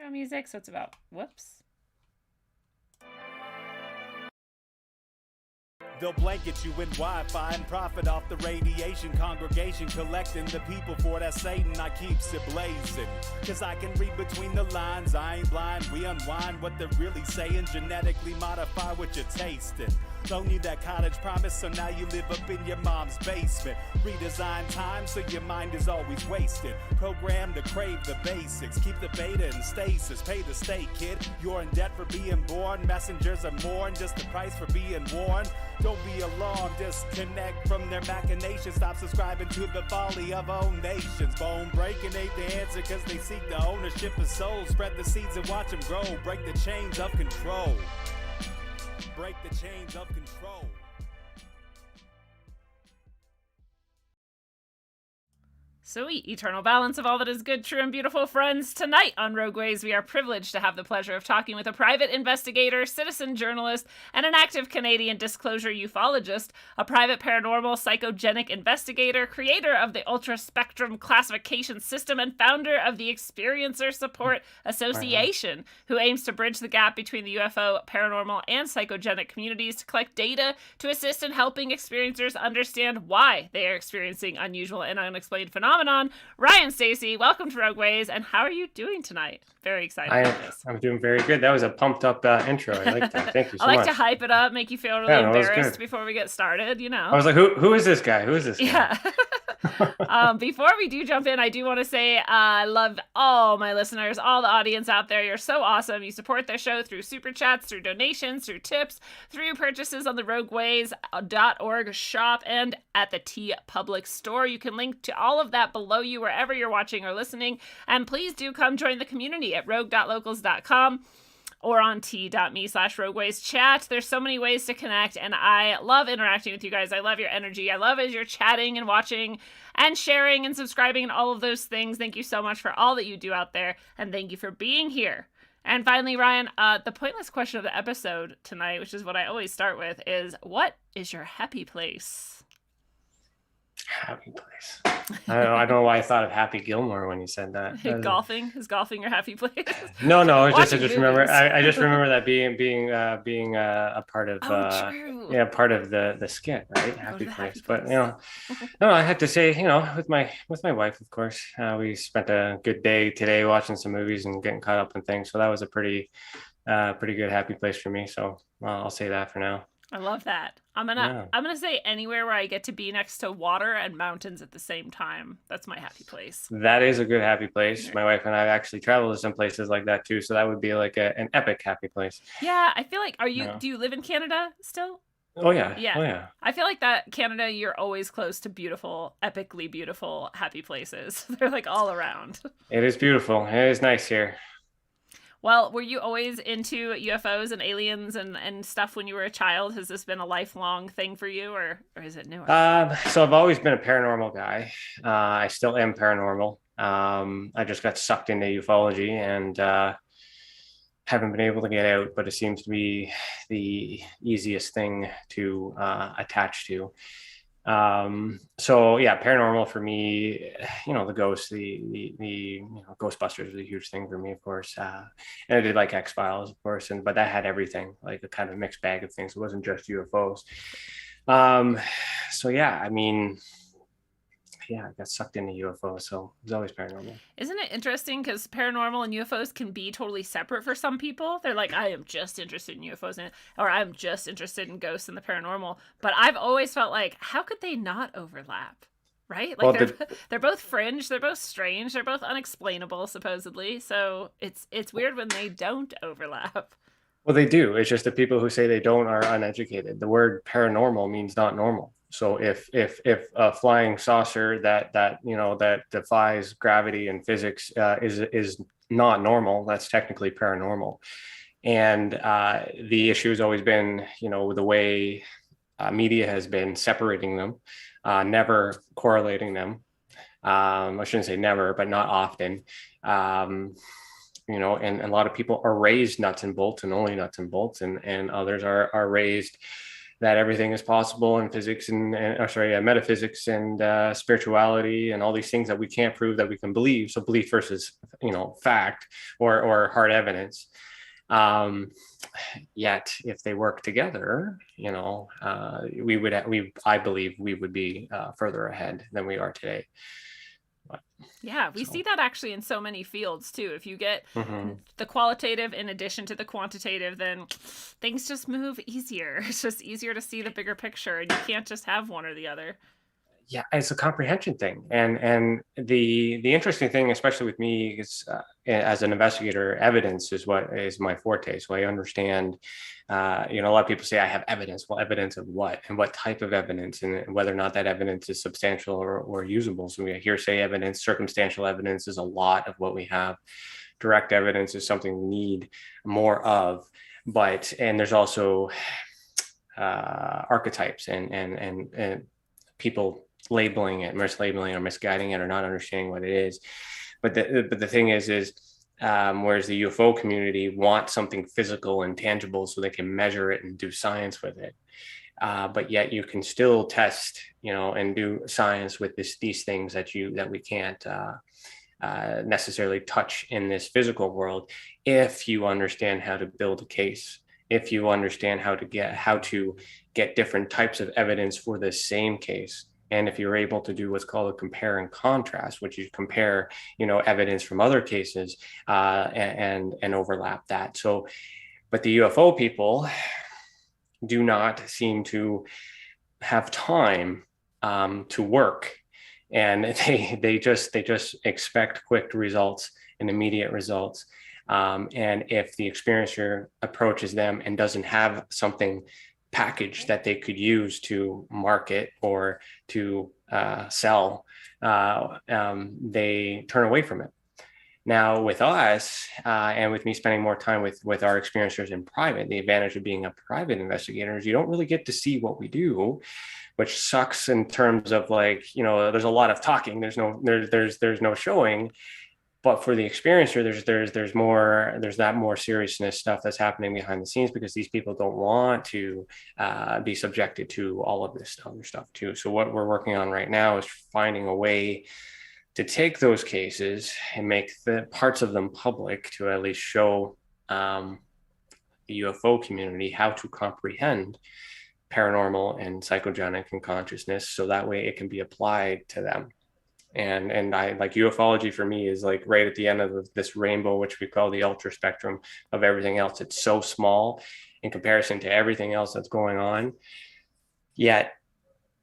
Music, so it's about whoops. They'll blanket you in Wi-Fi and profit off the radiation. Congregation collecting the people for that Satan. I keeps it blazing, cause I can read between the lines. I ain't blind, we unwind what they're really saying. Genetically modify what you're tasting. Don't need that cottage promise, so now you live up in your mom's basement. Redesign time so your mind is always wasted. Programmed to crave the basics. Keep the beta in stasis. Pay the state, kid. You're in debt for being born. Messengers are mourn, just the price for being warned. Don't be alarmed, disconnect from their machinations. Stop subscribing to the folly of own nations. Bone breaking ain't the answer, cause they seek the ownership of souls. Spread the seeds and watch them grow. Break the chains of control. Break the chains of control. Sweet eternal balance of all that is good, true, and beautiful, friends. Tonight on Rogueways, we are privileged to have the pleasure of talking with a private investigator, citizen journalist, and an active Canadian disclosure ufologist, a private paranormal psychogenic investigator, creator of the Ultra Spectrum classification system, and founder of the Experiencer Support Association, who aims to bridge the gap between the UFO, paranormal, and psychogenic communities to collect data to assist in helping experiencers understand why they are experiencing unusual and unexplained phenomena. Ryan, Stacey, welcome to Rogueways, and how are you doing tonight? Very excited about this. I'm doing very good. That was a pumped up intro. I like that. Thank you so much. I like to hype it up, make you feel really embarrassed before we get started, you know. I was like, who is this guy? Who is this guy? Yeah. Before we do jump in, I do want to say I love all my listeners, all the audience out there. You're so awesome. You support their show through super chats, through donations, through tips, through purchases on the rogueways.org shop and at the T Public store. You can link to all of that below you wherever you're watching or listening. And please do come join the community at rogue.locals.com or on t.me/rogueways chat. There's so many ways to connect, and I love interacting with you guys. I love your energy. I love as you're chatting and watching and sharing and subscribing and all of those things. Thank you so much for all that you do out there, and thank you for being here. And finally, Ryan, the pointless question of the episode tonight, which is what I always start with, is what is your happy place? Happy place. I don't know why I thought of Happy Gilmore when you said that. Golfing? Is golfing your happy place? No. I just remember. I just remember that being a part of part of the skit, right? Happy place. But no, I have to say, with my wife, of course, we spent a good day today watching some movies and getting caught up on things. So that was a pretty good happy place for me. So I'll say that for now. I love that. I'm gonna say anywhere where I get to be next to water and mountains at the same time. That's my happy place. That is a good happy place. My wife and I actually traveled to some places like that too, so that would be like an epic happy place. Yeah, I feel like do you live in Canada still? Oh yeah. Yeah. Oh yeah. I feel like that Canada, you're always close to beautiful, epically beautiful, happy places. They're like all around. It is beautiful. It is nice here. Well, were you always into UFOs and aliens and stuff when you were a child? Has this been a lifelong thing for you, or is it newer? So I've always been a paranormal guy. I still am paranormal. I just got sucked into ufology and haven't been able to get out, but it seems to be the easiest thing to attach to. So yeah, paranormal for me, the ghosts, the Ghostbusters was a huge thing for me, of course. And I did like X-Files, of course, but that had everything, like a kind of mixed bag of things. It wasn't just UFOs. So yeah, I got sucked into UFOs, so it was always paranormal. Isn't it interesting? Because paranormal and UFOs can be totally separate for some people. They're like, I am just interested in UFOs, or I'm just interested in ghosts and the paranormal. But I've always felt like, how could they not overlap? Right? Like they're both fringe, they're both strange, they're both unexplainable, supposedly. So it's weird when they don't overlap. Well, they do. It's just the people who say they don't are uneducated. The word paranormal means not normal. So if a flying saucer that defies gravity and physics is not normal, that's technically paranormal. And the issue has always been, the way media has been separating them, never correlating them. I shouldn't say never, but not often. And a lot of people are raised nuts and bolts and only nuts and bolts, and others are raised that everything is possible in physics metaphysics and spirituality and all these things that we can't prove that we can believe. So belief versus, fact or hard evidence. Yet if they work together, I believe we would be further ahead than we are today. Yeah, we see that actually in so many fields too. If you get the qualitative in addition to the quantitative, then things just move easier. It's just easier to see the bigger picture, and you can't just have one or the other. Yeah, it's a comprehension thing, and the interesting thing, especially with me, is as an investigator, evidence is what is my forte. So I understand. A lot of people say I have evidence. Well, evidence of what, and what type of evidence, and whether or not that evidence is substantial or usable. So we have hearsay evidence, circumstantial evidence is a lot of what we have. Direct evidence is something we need more of, and there's also archetypes and people labeling it, mislabeling or misguiding it, or not understanding what it is. But the thing is whereas the UFO community wants something physical and tangible so they can measure it and do science with it. But yet you can still test, and do science with these things that we can't necessarily touch in this physical world, if you understand how to build a case, if you understand how to get different types of evidence for the same case. And if you're able to do what's called a compare and contrast, which you compare, evidence from other cases and overlap that. So, but the UFO people do not seem to have time to work, and they just expect quick results and immediate results. And if the experiencer approaches them and doesn't have something package that they could use to market or to sell, they turn away from it. Now with us, and with me spending more time with our experiencers in private, the advantage of being a private investigator is you don't really get to see what we do, which sucks in terms of there's a lot of talking, there's no showing. But for the experiencer, there's that more seriousness stuff that's happening behind the scenes, because these people don't want to be subjected to all of this other stuff too. So what we're working on right now is finding a way to take those cases and make the parts of them public, to at least show the UFO community how to comprehend paranormal and psychogenic and consciousness, so that way it can be applied to them. And I like ufology for me is like right at the end of this rainbow, which we call the ultra spectrum of everything else. It's so small in comparison to everything else that's going on. Yet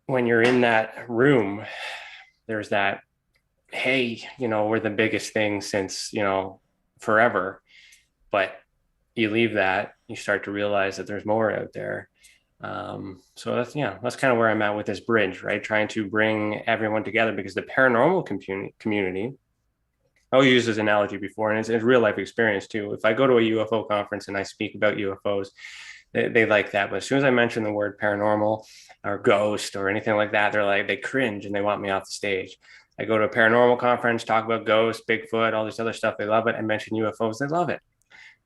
when you're in that room, there's that, hey, we're the biggest thing since, forever. But you leave that, you start to realize that there's more out there. So that's kind of where I'm at with this bridge, right? Trying to bring everyone together, because the paranormal community, I'll use this analogy before, and it's a real life experience too. If I go to a UFO conference and I speak about UFOs, they like that. But as soon as I mention the word paranormal or ghost or anything like that, they cringe and they want me off the stage. I go to a paranormal conference, talk about ghosts, Bigfoot, all this other stuff. They love it. I mention UFOs, they love it,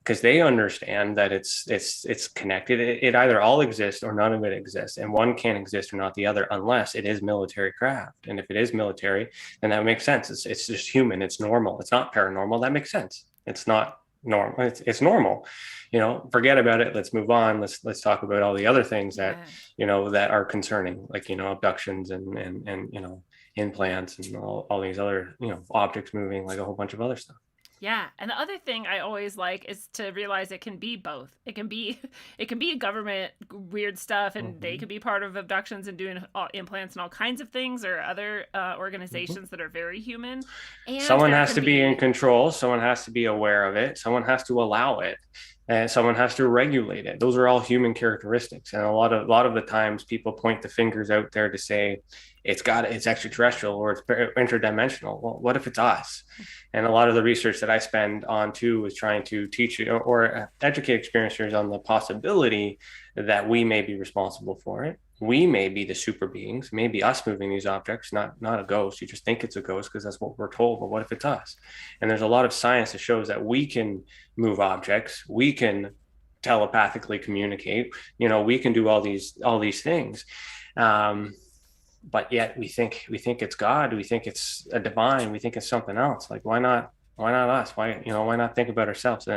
because they understand that it's connected. It either all exists or none of it exists, and one can't exist or not the other, unless it is military craft. And if it is military, then that makes sense. It's just human. It's normal. It's not paranormal. That makes sense. It's not normal. It's normal. Forget about it. Let's move on. Let's talk about all the other things that that are concerning, like abductions and implants and all these other objects moving, like a whole bunch of other stuff. Yeah, and the other thing I always like is to realize it can be both. It can be government weird stuff, and they could be part of abductions and doing implants and all kinds of things, or other organizations that are very human. And someone has to be in control. Someone has to be aware of it. Someone has to allow it, and someone has to regulate it. Those are all human characteristics. And a lot of the times, people point the fingers out there to say it's extraterrestrial or it's interdimensional. Well, what if it's us? And a lot of the research that I spend on too is trying to teach or educate experiencers on the possibility that we may be responsible for it. We may be the super beings, maybe us moving these objects, not a ghost. You just think it's a ghost because that's what we're told. But what if it's us? And there's a lot of science that shows that we can move objects. We can telepathically communicate. We can do all these things. But yet we think it's God, we think it's a divine, we think it's something else. Like, why not us? Why not think about ourselves?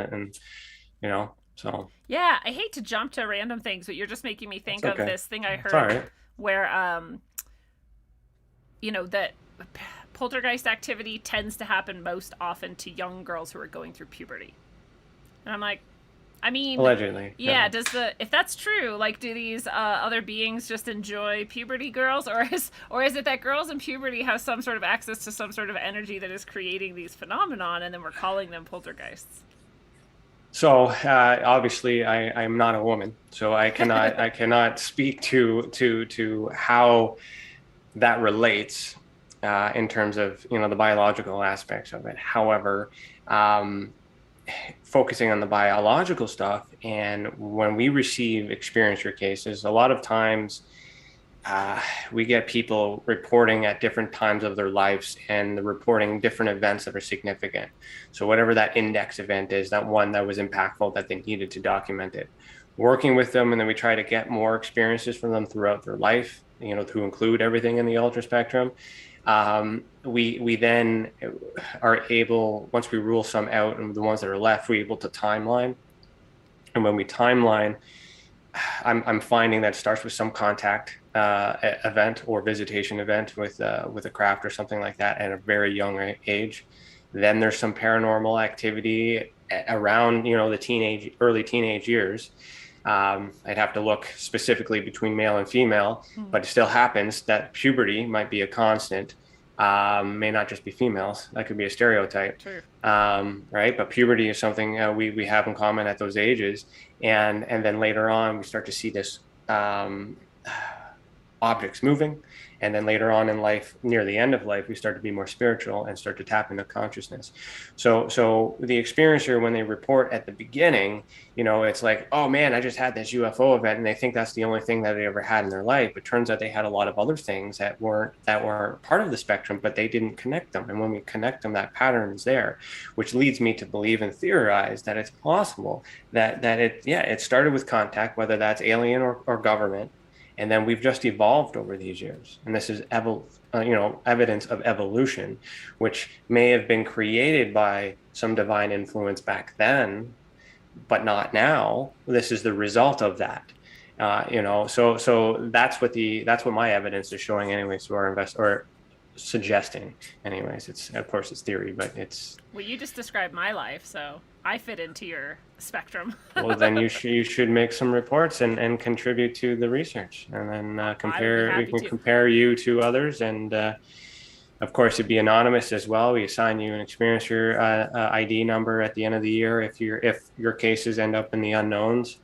So Yeah, I hate to jump to random things, but you're just making me think of okay. this thing I It's all heard right. where that poltergeist activity tends to happen most often to young girls who are going through puberty. And I'm like, I mean, Allegedly. yeah, if that's true, like, do these other beings just enjoy puberty girls, or is it that girls in puberty have some sort of access to some sort of energy that is creating these phenomenon, and then we're calling them poltergeists? So obviously, I'm not a woman, so I cannot speak to how that relates in terms of the biological aspects of it. However, focusing on the biological stuff, and when we receive experiencer cases, a lot of times we get people reporting at different times of their lives and reporting different events that are significant. So whatever that index event is, that one that was impactful, that they needed to document it. Working with them, and then we try to get more experiences from them throughout their life, to include everything in the ultra spectrum. We then are able, once we rule some out, and the ones that are left, we're able to timeline. And when we timeline, I'm finding that it starts with some contact event or visitation event with a craft or something like that at a very young age. Then there's some paranormal activity around the early teenage years. I'd have to look specifically between male and female, but it still happens that puberty might be a constant. May not just be females. That could be a stereotype. True. Right? But puberty is something we have in common at those ages. And then later on, we start to see this objects moving. And then later on in life, near the end of life, we start to be more spiritual and start to tap into consciousness. So the experiencer, when they report at the beginning, it's like, oh man, I just had this UFO event, and they think that's the only thing that they ever had in their life. It turns out they had a lot of other things that were part of the spectrum, but they didn't connect them. And when we connect them, that pattern is there, which leads me to believe and theorize that it's possible that it started with contact, whether that's alien or government. And then we've just evolved over these years. And this is evidence of evolution, which may have been created by some divine influence back then, but not now. This is the result of that. So that's what my evidence is showing anyways to our or suggesting anyways. It's, of course, it's theory, but it's... Well, you just described my life, so I fit into your spectrum. Well, then you should make some reports and contribute to the research, and then compare. We can compare you to others, and of course, it'd be anonymous as well. We assign you an experiencer ID number at the end of the year if your cases end up in the unknowns,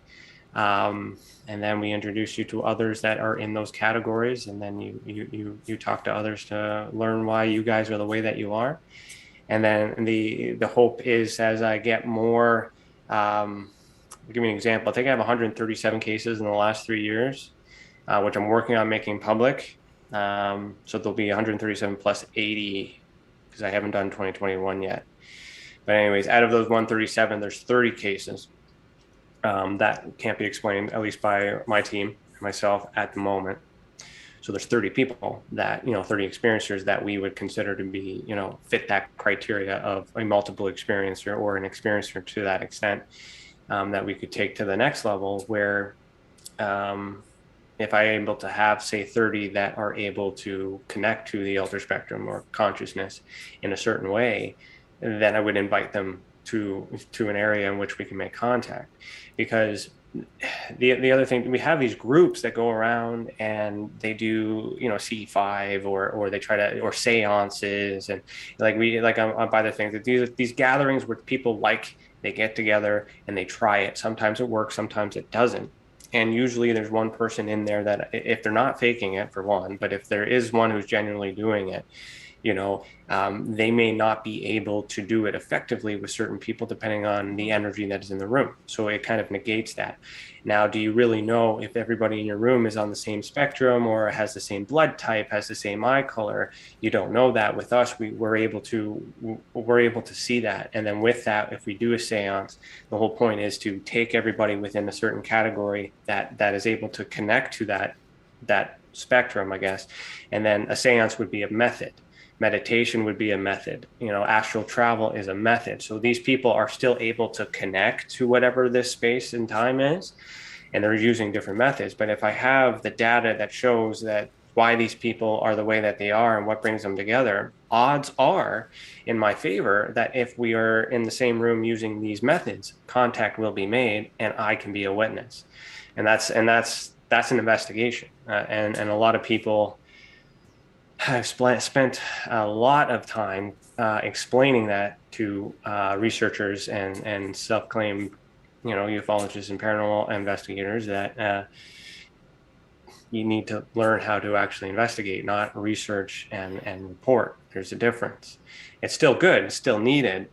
and then we introduce you to others that are in those categories, and then you talk to others to learn why you guys are the way that you are. And then the hope is, as I get more, I'll give you an example. I think I have 137 cases in the last 3 years, which I'm working on making public. So there'll be 137 plus 80, because I haven't done 2021 yet. But anyways, out of those 137, there's 30 cases that can't be explained, at least by my team, myself, at the moment. So there's 30 people that, 30 experiencers that we would consider to be, fit that criteria of a multiple experiencer or an experiencer to that extent, that we could take to the next level where if I'm able to have, say, 30 that are able to connect to the ultra spectrum or consciousness in a certain way, then I would invite them to an area in which we can make contact. Because the other thing, we have these groups that go around and they do C5 or they try to, or seances, and I'm by the things that these gatherings where people they get together and they try it. Sometimes it works, sometimes it doesn't, and usually there's one person in there that, if they're not faking it, for one, but if there is one who's genuinely doing it, They may not be able to do it effectively with certain people depending on the energy that is in the room. So it kind of negates that. Now, do you really know if everybody in your room is on the same spectrum or has the same blood type, has the same eye color? You don't know that. With us, we're able to see that. And then with that, if we do a seance, the whole point is to take everybody within a certain category that is able to connect to that spectrum, I guess. And then a seance would be a method. Meditation would be a method. Astral travel is a method. So these people are still able to connect to whatever this space and time is, and they're using different methods. But if I have the data that shows that why these people are the way that they are and what brings them together, odds are in my favor that if we are in the same room using these methods, contact will be made and I can be a witness. And that's an investigation. And a lot of people have spent a lot of time explaining that to researchers and self-claimed, ufologists and paranormal investigators that you need to learn how to actually investigate, not research and report. There's a difference. It's still good. It's still needed.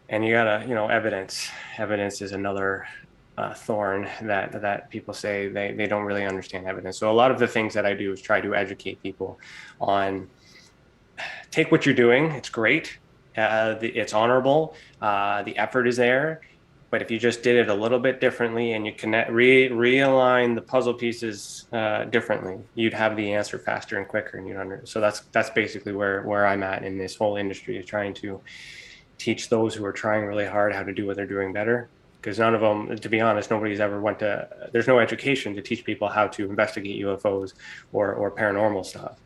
And you gotta, evidence. Evidence is another thorn that people say they don't really understand evidence. So a lot of the things that I do is try to educate people on, take what you're doing. It's great. It's honorable. The effort is there. But if you just did it a little bit differently and you realign the puzzle pieces differently, you'd have the answer faster and quicker. And so that's basically where I'm at in this whole industry, is trying to teach those who are trying really hard how to do what they're doing better. Because none of them, to be honest, nobody's ever there's no education to teach people how to investigate UFOs or paranormal stuff.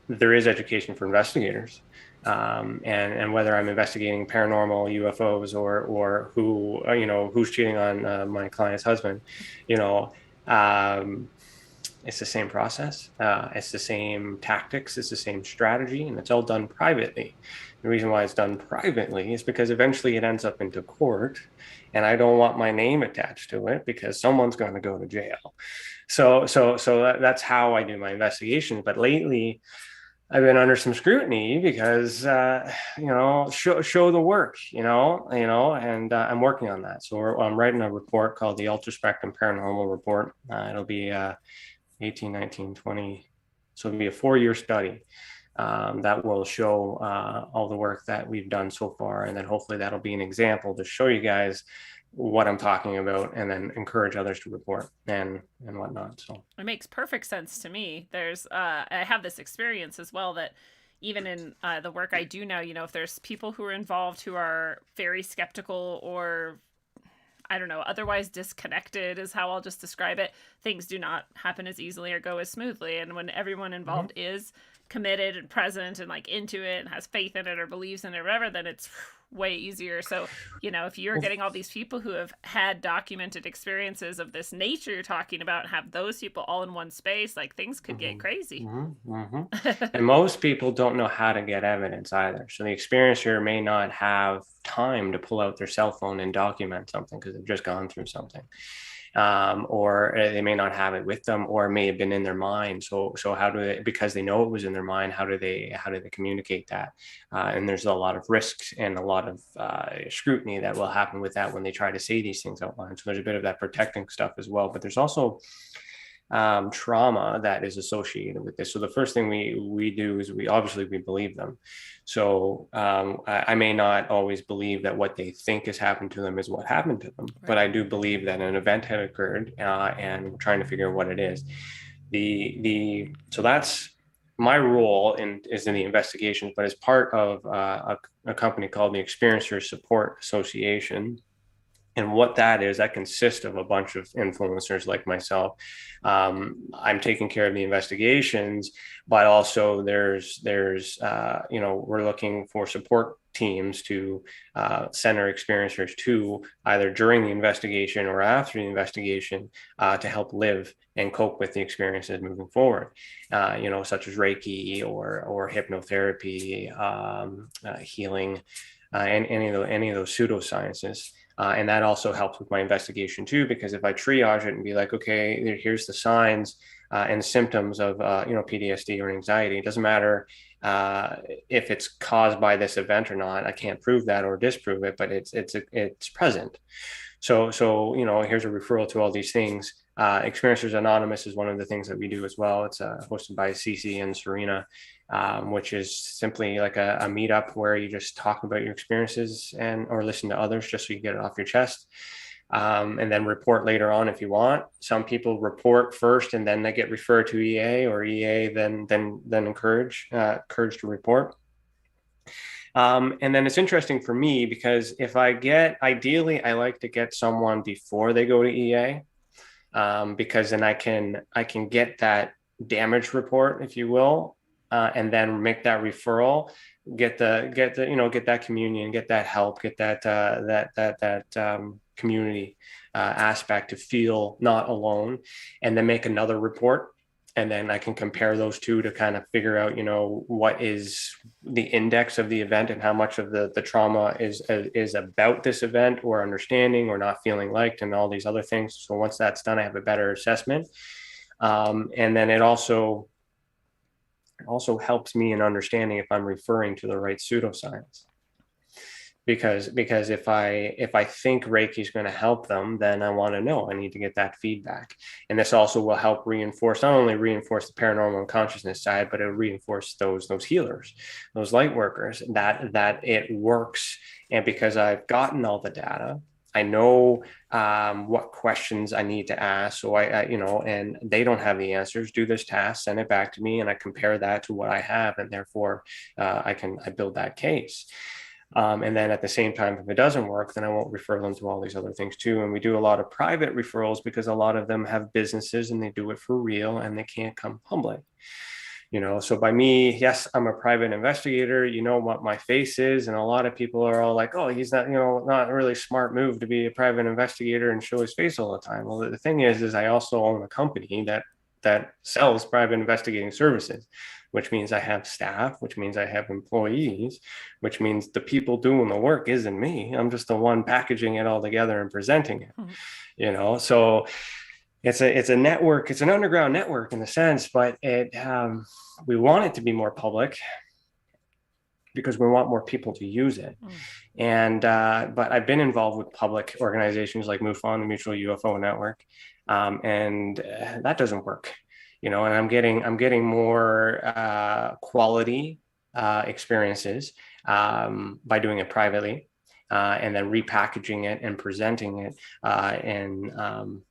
There is education for investigators. And whether I'm investigating paranormal, UFOs, or who's cheating on my client's husband, it's the same process. It's the same tactics. It's the same strategy, and it's all done privately. The reason why it's done privately is because eventually it ends up into court, and I don't want my name attached to it because someone's going to go to jail. So that's how I do my investigations. But lately, I've been under some scrutiny because show the work, and I'm working on that. So I'm writing a report called the Ultra Spectrum Paranormal Report. It'll be 18, 19, 20. So it'll be a 4-year study that will show all the work that we've done so far. And then hopefully that'll be an example to show you guys what I'm talking about, and then encourage others to report and whatnot. So it makes perfect sense to me. There's I have this experience as well, that even in the work I do now, if there's people who are involved who are very skeptical or, I don't know, otherwise disconnected is how I'll just describe it, things do not happen as easily or go as smoothly. And when everyone involved is committed and present and like into it and has faith in it or believes in it or whatever, then it's way easier. So, if you're getting all these people who have had documented experiences of this nature you're talking about, and have those people all in one space, like, things could get crazy. And most people don't know how to get evidence either. So the experiencer may not have time to pull out their cell phone and document something because they've just gone through something. Or they may not have it with them, or it may have been in their mind. So how do they, because they know it was in their mind, how do they communicate that? And there's a lot of risks and a lot of scrutiny that will happen with that when they try to say these things out loud. So there's a bit of that protecting stuff as well, but there's also trauma that is associated with this. So the first thing we do is we believe them. So I may not always believe that what they think has happened to them is what happened to them, right. But I do believe that an event had occurred, and we're trying to figure out what it is. So that's my role is in the investigations, but as part of a company called the Experiencer Support Association. And what that is, that consists of a bunch of influencers like myself. I'm taking care of the investigations, but also there's we're looking for support teams to send our experiencers to either during the investigation or after the investigation to help live and cope with the experiences moving forward, such as Reiki or hypnotherapy, healing, and any of those pseudosciences. And that also helps with my investigation too, because if I triage it and be like, okay, here's the signs, and symptoms of PTSD or anxiety. It doesn't matter if it's caused by this event or not. I can't prove that or disprove it, but it's present. So here's a referral to all these things. Experiencers Anonymous is one of the things that we do as well. It's hosted by Stacey and Serena, which is simply like a meetup where you just talk about your experiences or listen to others just so you get it off your chest. And then report later on if you want. Some people report first and then they get referred to EA, or EA then encouraged to report. And then it's interesting for me because ideally, I like to get someone before they go to EA, because then I can get that damage report, if you will, and then make that referral, get that communion, get that help, get that community aspect to feel not alone, and then make another report. And then I can compare those two to kind of figure out, what is the index of the event and how much of the trauma is about this event, or understanding, or not feeling liked, and all these other things. So once that's done, I have a better assessment. And then it also helps me in understanding if I'm referring to the right pseudoscience. Because if I think Reiki is going to help them, then I want to know. I need to get that feedback, and this also will help not only reinforce the paranormal and consciousness side, but it'll reinforce those healers, those light workers, that it works. And because I've gotten all the data, I know what questions I need to ask. So and they don't have the answers. Do this task, send it back to me, and I compare that to what I have, and therefore I build that case. And then at the same time, if it doesn't work, then I won't refer them to all these other things too. And we do a lot of private referrals because a lot of them have businesses and they do it for real and they can't come public. So by me, yes, I'm a private investigator. You know what my face is. And a lot of people are all like, oh, he's not, not a really smart move to be a private investigator and show his face all the time. Well, the thing is I also own a company that sells private investigating services, which means I have staff, which means I have employees, which means the people doing the work isn't me. I'm just the one packaging it all together and presenting it, So it's a network. It's an underground network in a sense, but we want it to be more public because we want more people to use it. And but I've been involved with public organizations like MUFON, the Mutual UFO Network, and that doesn't work. And I'm getting more quality experiences by doing it privately, and then repackaging it and presenting it in an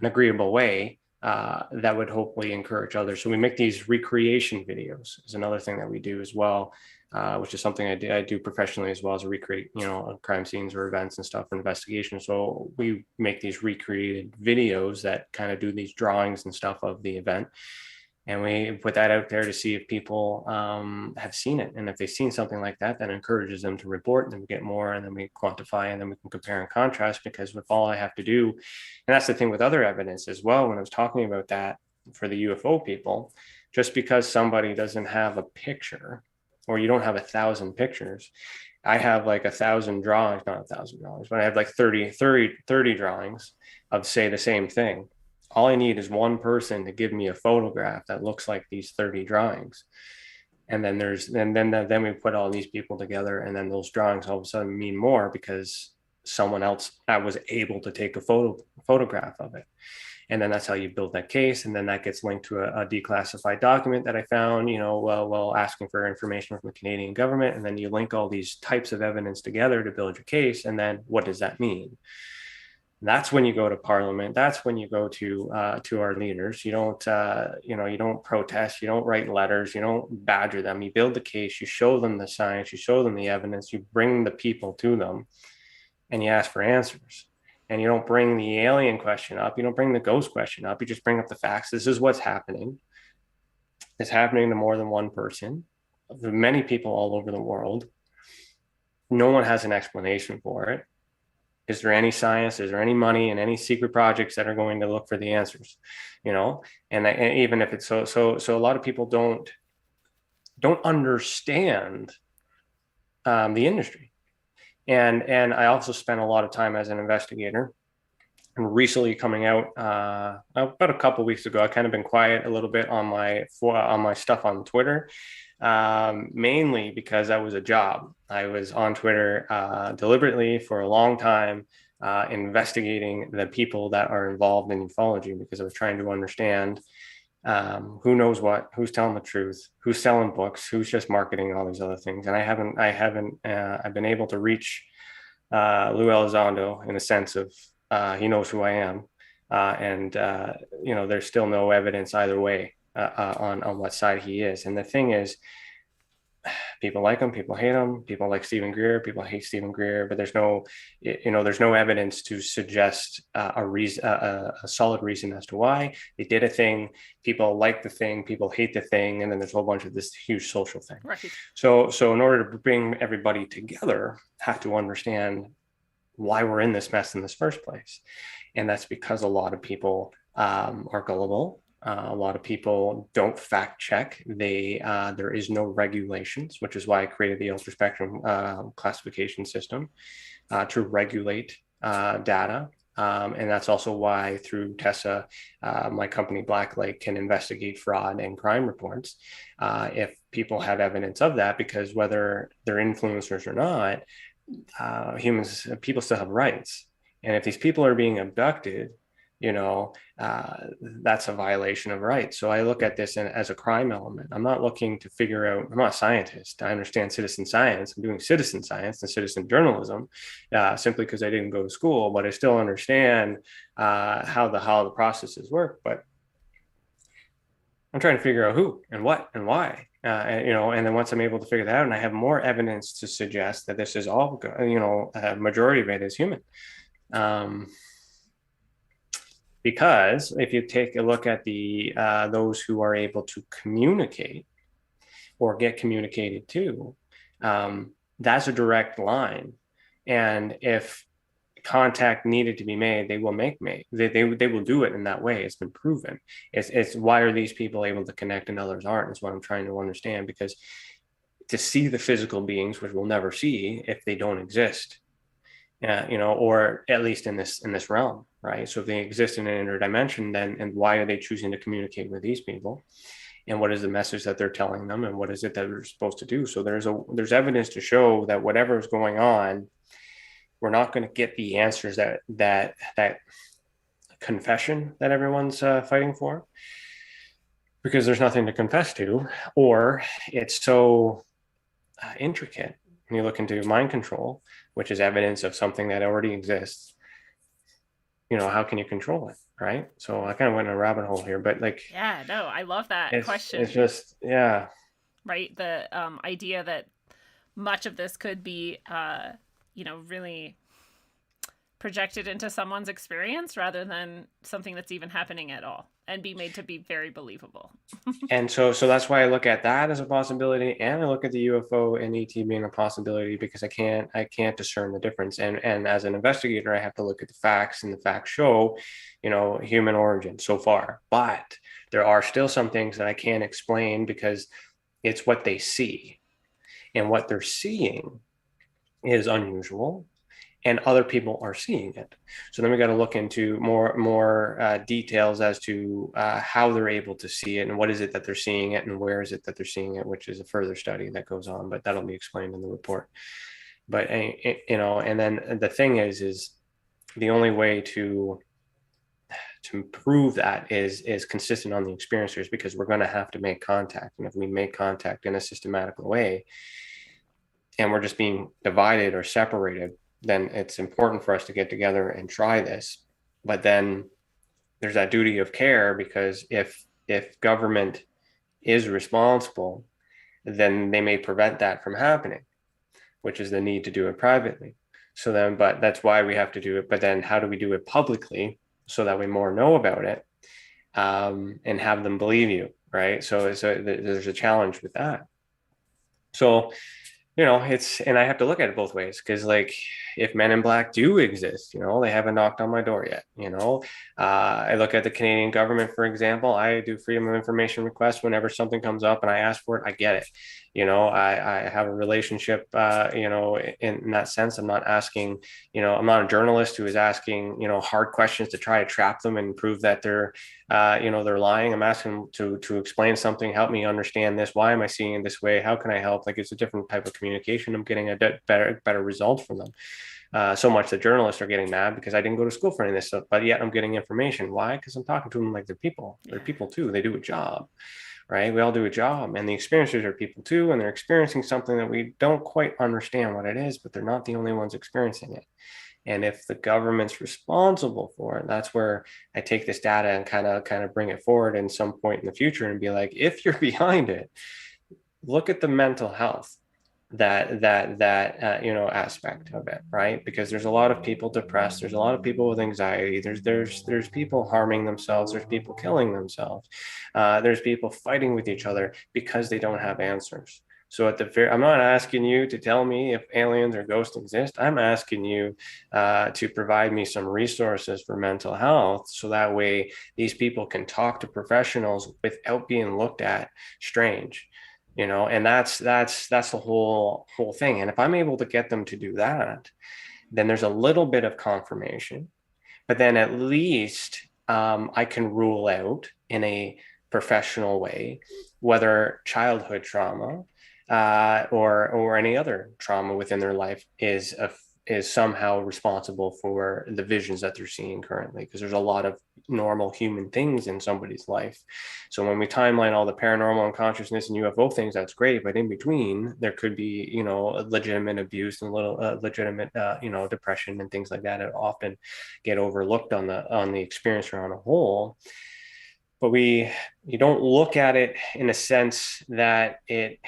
agreeable way that would hopefully encourage others. So we make these recreation videos is another thing that we do as well, which is something I do professionally as well, as recreate, crime scenes or events and stuff for investigation. So we make these recreated videos that kind of do these drawings and stuff of the event. And we put that out there to see if people have seen it. And if they've seen something like that, that encourages them to report, and then we get more, and then we quantify, and then we can compare and contrast. Because with all I have to do, and that's the thing with other evidence as well, when I was talking about that for the UFO people, just because somebody doesn't have a picture, or you don't have 1,000 pictures, I have like 1,000 drawings, not 1,000 drawings, but I have like 30 drawings of, say, the same thing. All I need is one person to give me a photograph that looks like these 30 drawings. And then then we put all these people together, and then those drawings all of a sudden mean more because someone else was able to take a photograph of it. And then that's how you build that case. And then that gets linked to a declassified document that I found, while asking for information from the Canadian government. And then you link all these types of evidence together to build your case. And then what does that mean? That's when you go to Parliament. That's when you go to our leaders. You don't protest. You don't write letters. You don't badger them. You build the case. You show them the science. You show them the evidence. You bring the people to them, and you ask for answers. And you don't bring the alien question up. You don't bring the ghost question up. You just bring up the facts. This is what's happening. It's happening to more than one person, many people all over the world. No one has an explanation for it. Is there any science? Is there any money and any secret projects that are going to look for the answers? And even if it's so a lot of people don't understand the industry. And I also spent a lot of time as an investigator and recently coming out about a couple of weeks ago. I've kind of been quiet a little bit on my stuff on Twitter, mainly because that was a job. I was on Twitter deliberately for a long time, investigating the people that are involved in ufology, because I was trying to understand who knows what, who's telling the truth, who's selling books, who's just marketing, all these other things. And I've been able to reach Lou Elizondo in the sense of he knows who I am, and there's still no evidence either way on what side he is. And the thing is, people like him, people hate him, people like Stephen Greer, people hate Stephen Greer, but there's no evidence to suggest a reason, a solid reason as to why they did a thing. People like the thing, people hate the thing, and then there's a whole bunch of this huge social thing. Right. So in order to bring everybody together, have to understand why we're in this mess in this first place. And that's because a lot of people are gullible. A lot of people don't fact check. There is no regulations, which is why I created the ultra spectrum classification system to regulate data. And that's also why through TESSA, my company Black Lake can investigate fraud and crime reports if people have evidence of that, because whether they're influencers or not, people still have rights. And if these people are being abducted, that's a violation of rights. So I look at this as a crime element. I'm not looking to figure out, I'm not a scientist. I understand citizen science. I'm doing citizen science and citizen journalism simply because I didn't go to school, but I still understand how the processes work. But I'm trying to figure out who and what and why. And then once I'm able to figure that out, and I have more evidence to suggest that this is all, a majority of it is human. Because if you take a look at those who are able to communicate or get communicated to, that's a direct line. And if contact needed to be made, they will they will do it in that way. It's been proven. It's why are these people able to connect and others aren't, is what I'm trying to understand. Because to see the physical beings, which we'll never see if they don't exist, or at least in this realm, right? So if they exist in an interdimension, then, and why are they choosing to communicate with these people? And what is the message that they're telling them? And what is it that they're supposed to do? So there's evidence to show that whatever is going on, we're not going to get the answers that confession that everyone's fighting for, because there's nothing to confess to, or it's so intricate. When you look into mind control, which is evidence of something that already exists, how can you control it, right? So I kind of went in a rabbit hole here, but yeah, no, I love that question. It's just, yeah, right. The idea that much of this could be really projected into someone's experience rather than something that's even happening at all, and be made to be very believable. And so that's why I look at that as a possibility, and I look at the UFO and ET being a possibility, because I can't discern the difference. And as an investigator, I have to look at the facts, and the facts show, human origin so far. But there are still some things that I can't explain, because it's what they see, and what they're seeing is unusual, and other people are seeing it. So then we got to look into more details as to how they're able to see it, and what is it that they're seeing it, and where is it that they're seeing it, which is a further study that goes on, but that'll be explained in the report. But and then the thing is the only way to prove that is consistent on the experiencers, because we're going to have to make contact. And if we make contact in a systematic way, and we're just being divided or separated, then it's important for us to get together and try this. But then there's that duty of care, because if government is responsible, then they may prevent that from happening, which is the need to do it privately. So then, but that's why we have to do it. But then how do we do it publicly so that we more know about it, and have them believe you, right? So there's a challenge with that. So and I have to look at it both ways because, like, if Men in Black do exist, they haven't knocked on my door yet. I look at the Canadian government, for example. I do freedom of information requests whenever something comes up and I ask for it, I get it. I have a relationship, in that sense. I'm not asking, I'm not a journalist who is asking, hard questions to try to trap them and prove that they're lying. I'm asking them to explain something, help me understand this. Why am I seeing it this way? How can I help? Like, it's a different type of communication. I'm getting a better result from them. So much that journalists are getting mad because I didn't go to school for any of this stuff, but yet I'm getting information. Why? Because I'm talking to them like they're people. They're people too. They do a job, right? We all do a job, and the experiencers are people too, and they're experiencing something that we don't quite understand what it is, but they're not the only ones experiencing it. And if the government's responsible for it, that's where I take this data and kind of bring it forward in some point in the future and be like, if you're behind it, look at the mental health that aspect of it, right? Because there's a lot of people depressed, there's a lot of people with anxiety, there's people harming themselves, there's people killing themselves, there's people fighting with each other because they don't have answers. So I'm not asking you to tell me if aliens or ghosts exist. I'm asking you to provide me some resources for mental health, so that way these people can talk to professionals without being looked at strange. And that's the whole thing. And if I'm able to get them to do that, then there's a little bit of confirmation, but then at least I can rule out in a professional way whether childhood trauma or any other trauma within their life is somehow responsible for the visions that they're seeing currently, because there's a lot of normal human things in somebody's life. So when we timeline all the paranormal and consciousness and UFO things, that's great, but in between there could be legitimate abuse and little legitimate depression and things like that often get overlooked on the experience on a whole. But you don't look at it in a sense that it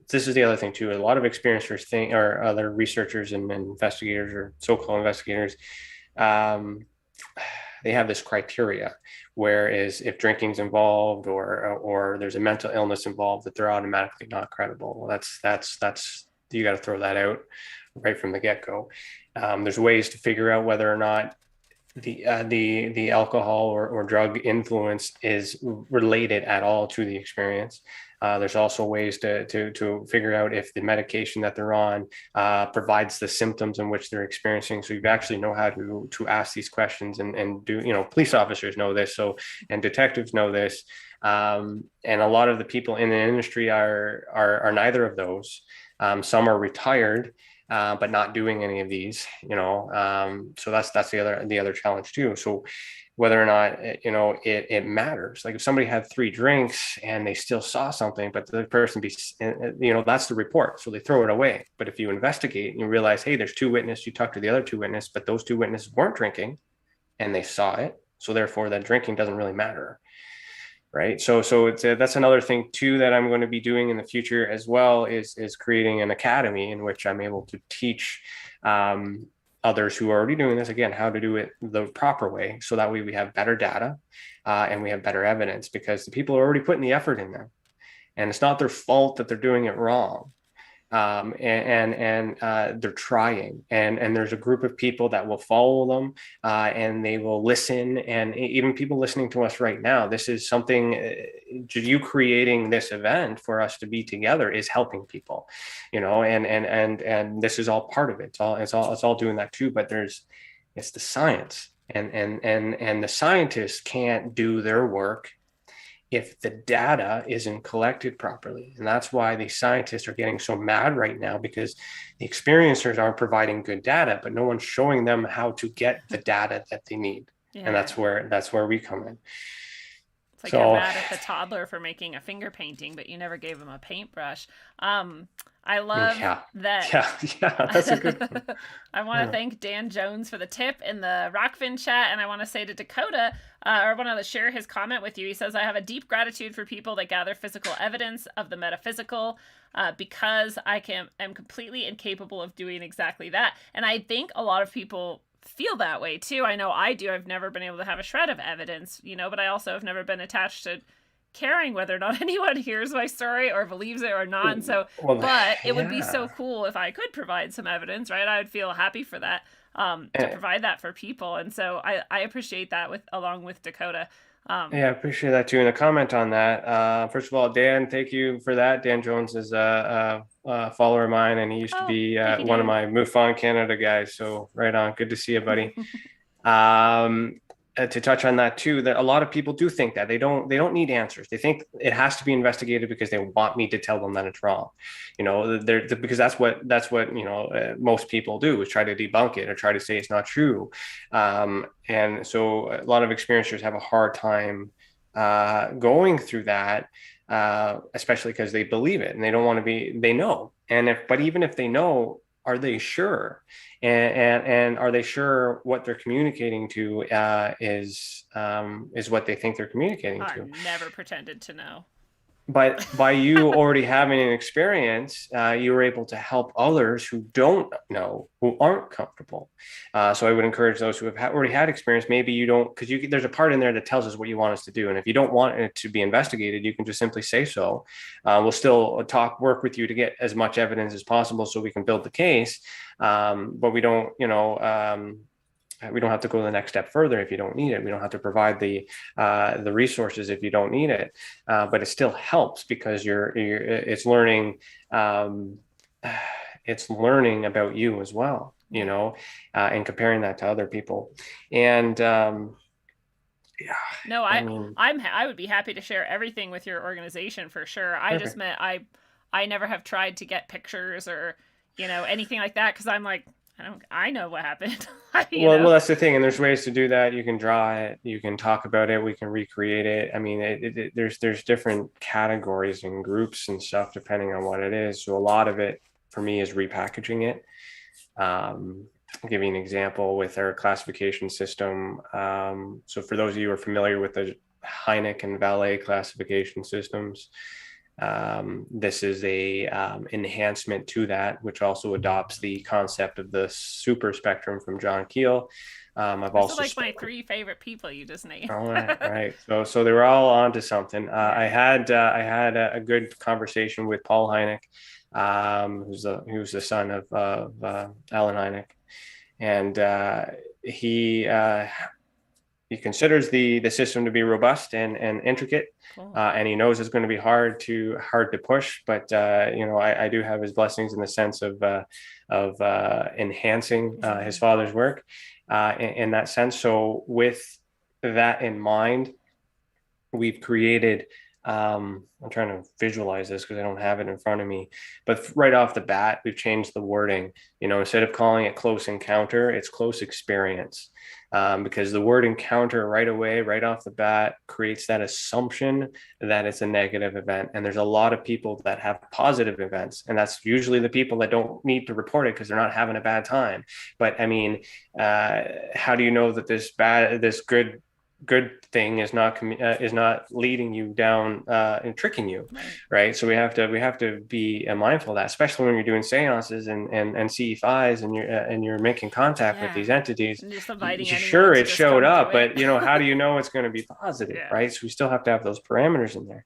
this is the other thing too. A lot of experiencers think, or other researchers and investigators or so-called investigators, they have this criteria, whereas if drinking's involved or there's a mental illness involved, that they're automatically not credible. Well, that's you got to throw that out right from the get-go. There's ways to figure out whether or not the alcohol or drug influence is related at all to the experience. There's also ways to figure out if the medication that they're on provides the symptoms in which they're experiencing. So you actually know how to ask these questions and do, police officers know this, and detectives know this. And a lot of the people in the industry are neither of those. Some are retired, but not doing any of these, so that's the other challenge too. So whether or not, it matters. Like if somebody had 3 drinks and they still saw something, but the person that's the report. So they throw it away. But if you investigate and you realize, hey, there's 2 witnesses, you talk to the other 2 witnesses, but those 2 witnesses weren't drinking and they saw it. So therefore that drinking doesn't really matter. Right. So it's that's another thing too that I'm going to be doing in the future as well, is creating an academy in which I'm able to teach others who are already doing this, again, how to do it the proper way. So that way we have better data and we have better evidence, because the people are already putting the effort in there, and it's not their fault that they're doing it wrong. And they're trying, and there's a group of people that will follow them, and they will listen. And even people listening to us right now, this is something, you creating this event for us to be together is helping people, and this is all part of it. It's all doing that too. But it's the science, and the scientists can't do their work if the data isn't collected properly. And that's why the scientists are getting so mad right now, because the experiencers aren't providing good data, but no one's showing them how to get the data that they need. Yeah. And that's where we come in. It's like you're mad at the toddler for making a finger painting, but you never gave him a paintbrush. I love that. Yeah, that's a good one. I want to thank Dan Jones for the tip in the Rockfin chat, and I want to say to Dakota, I want to share his comment with you. He says, I have a deep gratitude for people that gather physical evidence of the metaphysical, because I am completely incapable of doing exactly that. And I think a lot of people feel that way too. I know I do. I've never been able to have a shred of evidence, but I also have never been attached to caring whether or not anyone hears my story or believes it or not. And so, Well, but it would be yeah. so cool if I could provide some evidence, right? I would feel happy for that, to provide that for people. And so I appreciate that along with Dakota. Yeah, I appreciate that too. And a comment on that. First of all, Dan, thank you for that. Dan Jones is a follower of mine, and he used to be thank you, one of Dan. my MUFON Canada guys. So right on. Good to see you, buddy. Um, to touch on that too, that a lot of people do think that they don't need answers. They think it has to be investigated because they want me to tell them that it's wrong. Because that's what most people do, is try to debunk it or try to say it's not true. And so a lot of experiencers have a hard time going through that, especially because they believe it and they don't want to be. They know, but even if they know, are they sure? And are they sure what they're communicating to is what they think they're communicating to? I never pretended to know. But by you already having an experience, you were able to help others who don't know, who aren't comfortable. So I would encourage those who have already had experience. Maybe you don't, because there's a part in there that tells us what you want us to do. And if you don't want it to be investigated, you can just simply say so. We'll still work with you to get as much evidence as possible so we can build the case. But we don't, we don't have to go the next step further if you don't need it. We don't have to provide the resources if you don't need it. But it still helps because it's learning about you as well, and comparing that to other people. And yeah. No, I would be happy to share everything with your organization for sure. I just meant I never have tried to get pictures or anything like that, because I'm like, I know what happened. Well, that's the thing. And there's ways to do that. You can draw it, you can talk about it, we can recreate it. I mean, there's different categories and groups and stuff depending on what it is. So a lot of it for me is repackaging it. I'll give you an example with our classification system. So for those of you who are familiar with the Hynek and Valet classification systems, this is a enhancement to that, which also adopts the concept of the super spectrum from John Keel. I've also like my three favorite people you just named. All right. So they were all onto something. I had a good conversation with Paul Hynek, who's the son of Alan Hynek, and he considers the system to be robust and intricate. Cool. And he knows it's going to be hard to push, but I do have his blessings in the sense of enhancing his father's work in that sense. So with that in mind, we've created. I'm trying to visualize this because I don't have it in front of me, but right off the bat, we've changed the wording. Instead of calling it close encounter, it's close experience. Because the word encounter right away, right off the bat, creates that assumption that it's a negative event. And there's a lot of people that have positive events, and that's usually the people that don't need to report it because they're not having a bad time. But I mean, how do you know that this good thing is not leading you down and tricking you, right? So we have to be mindful of that, especially when you're doing seances and CE5s and you're making contact with these entities. Sure, it showed up, but how do you know it's going to be positive, right? So we still have to have those parameters in there.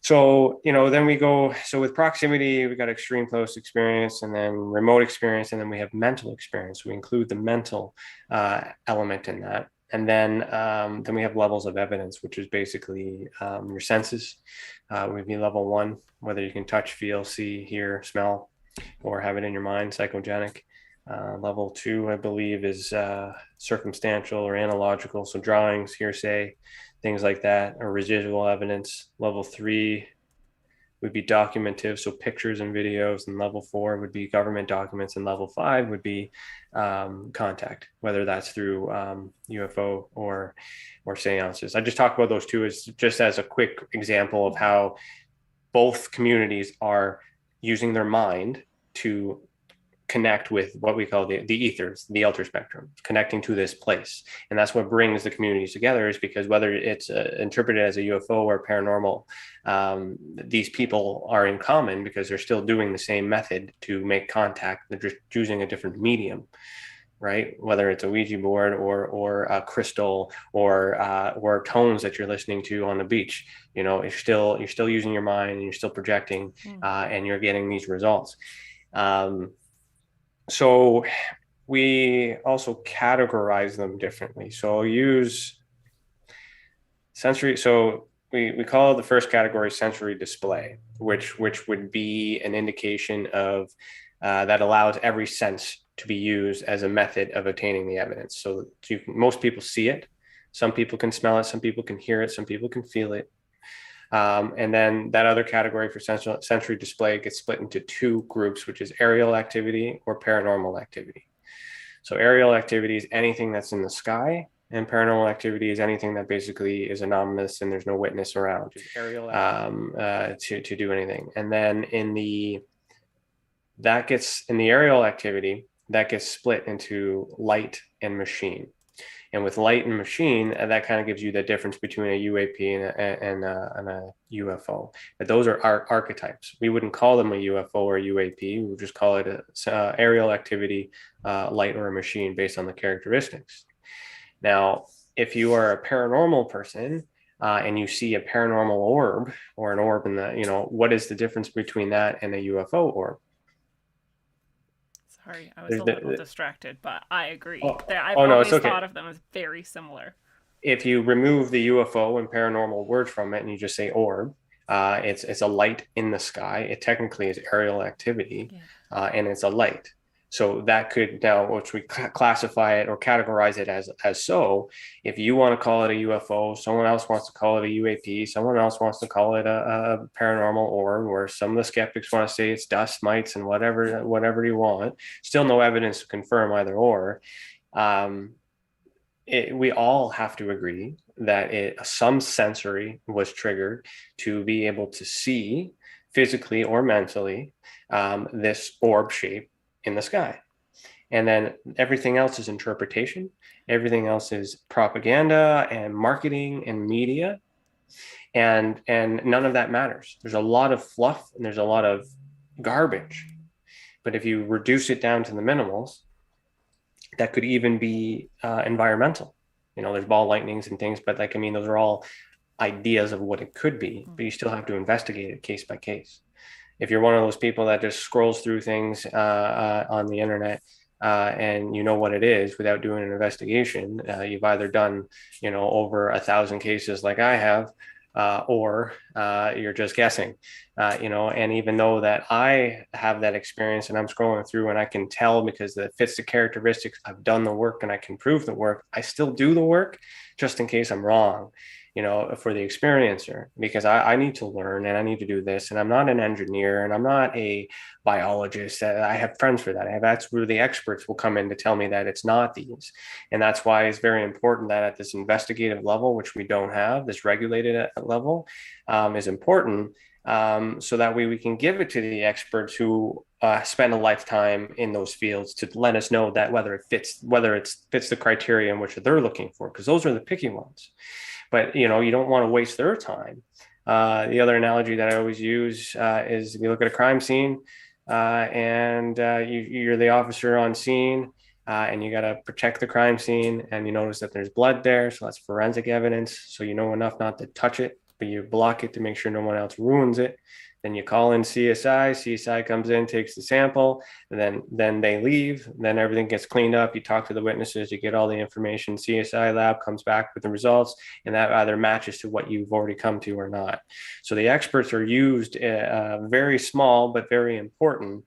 So, then we go, so with proximity, we got extreme close experience and then remote experience, and then we have mental experience. We include the mental element in that. And then we have levels of evidence, which is basically your senses. Would be level 1, whether you can touch, feel, see, hear, smell, or have it in your mind, psychogenic. Level 2, I believe, is circumstantial or analogical. So drawings, hearsay, things like that, or residual evidence. Level 3 would be documentative, so pictures and videos, and level 4 would be government documents, and level 5 would be contact, whether that's through UFO or seances. I just talked about those two just as a quick example of how both communities are using their mind to connect with what we call the ethers, the elder spectrum, connecting to this place. And that's what brings the communities together, is because whether it's interpreted as a UFO or paranormal, these people are in common because they're still doing the same method to make contact. They're just choosing a different medium. right? Whether it's a Ouija board or a crystal or tones that you're listening to on the beach. You know, you're still using your mind and you're still projecting, and you're getting these results. So we also categorize them differently. So I'll use sensory. So we call the first category sensory display, which would be an indication of that allows every sense to be used as a method of obtaining the evidence. So most people see it. Some people can smell it. Some people can hear it. Some people can feel it. And then that other category for sensory display gets split into two groups, which is aerial activity or paranormal activity. So aerial activity is anything that's in the sky, and paranormal activity is anything that basically is anonymous and there's no witness around to do anything. And then in the aerial activity, that gets split into light and machine. And with light and machine, that kind of gives you the difference between a UAP and a UFO. But those are archetypes. We wouldn't call them a UFO or a UAP. We would just call it a aerial activity, light or a machine based on the characteristics. Now, if you are a paranormal person and you see a paranormal orb or an orb in the, what is the difference between that and a UFO orb? Sorry, I was a little distracted, but I agree. I've always thought of them as very similar. If you remove the UFO and paranormal word from it and you just say orb, it's a light in the sky. It technically is aerial activity, and it's a light. So that could now, which we classify it or categorize it as so. If you want to call it a UFO, someone else wants to call it a UAP, someone else wants to call it a paranormal orb, or some of the skeptics want to say it's dust mites and whatever you want. Still no evidence to confirm either or. We all have to agree that some sensory was triggered to be able to see physically or mentally this orb shape in the sky. And then everything else is interpretation. Everything else is propaganda and marketing and media. And none of that matters. There's a lot of fluff and there's a lot of garbage. But if you reduce it down to the minimals, that could even be environmental. There's ball lightnings and things, but those are all ideas of what it could be, but you still have to investigate it case by case. If you're one of those people that just scrolls through things on the internet and you know what it is without doing an investigation, you've either done, over 1,000 cases like I have, or you're just guessing, and even though that I have that experience and I'm scrolling through and I can tell because it fits the characteristics, I've done the work and I can prove the work, I still do the work just in case I'm wrong. For the experiencer, because I need to learn and I need to do this. And I'm not an engineer and I'm not a biologist. I have friends for that. That's where the experts will come in to tell me that it's not these. And that's why it's very important that at this investigative level, which we don't have, this regulated level is important. So that way we can give it to the experts who spend a lifetime in those fields to let us know that whether it fits the criteria in which they're looking for, because those are the picky ones. But, you don't want to waste their time. The other analogy that I always use is if you look at a crime scene and you're the officer on scene and you got to protect the crime scene and you notice that there's blood there. So that's forensic evidence. So you know enough not to touch it, but you block it to make sure no one else ruins it. Then you call in CSI. CSI comes in, takes the sample, and then they leave. Then everything gets cleaned up. You talk to the witnesses, you get all the information. CSI lab comes back with the results, and that either matches to what you've already come to or not. So the experts are used very small, but very important.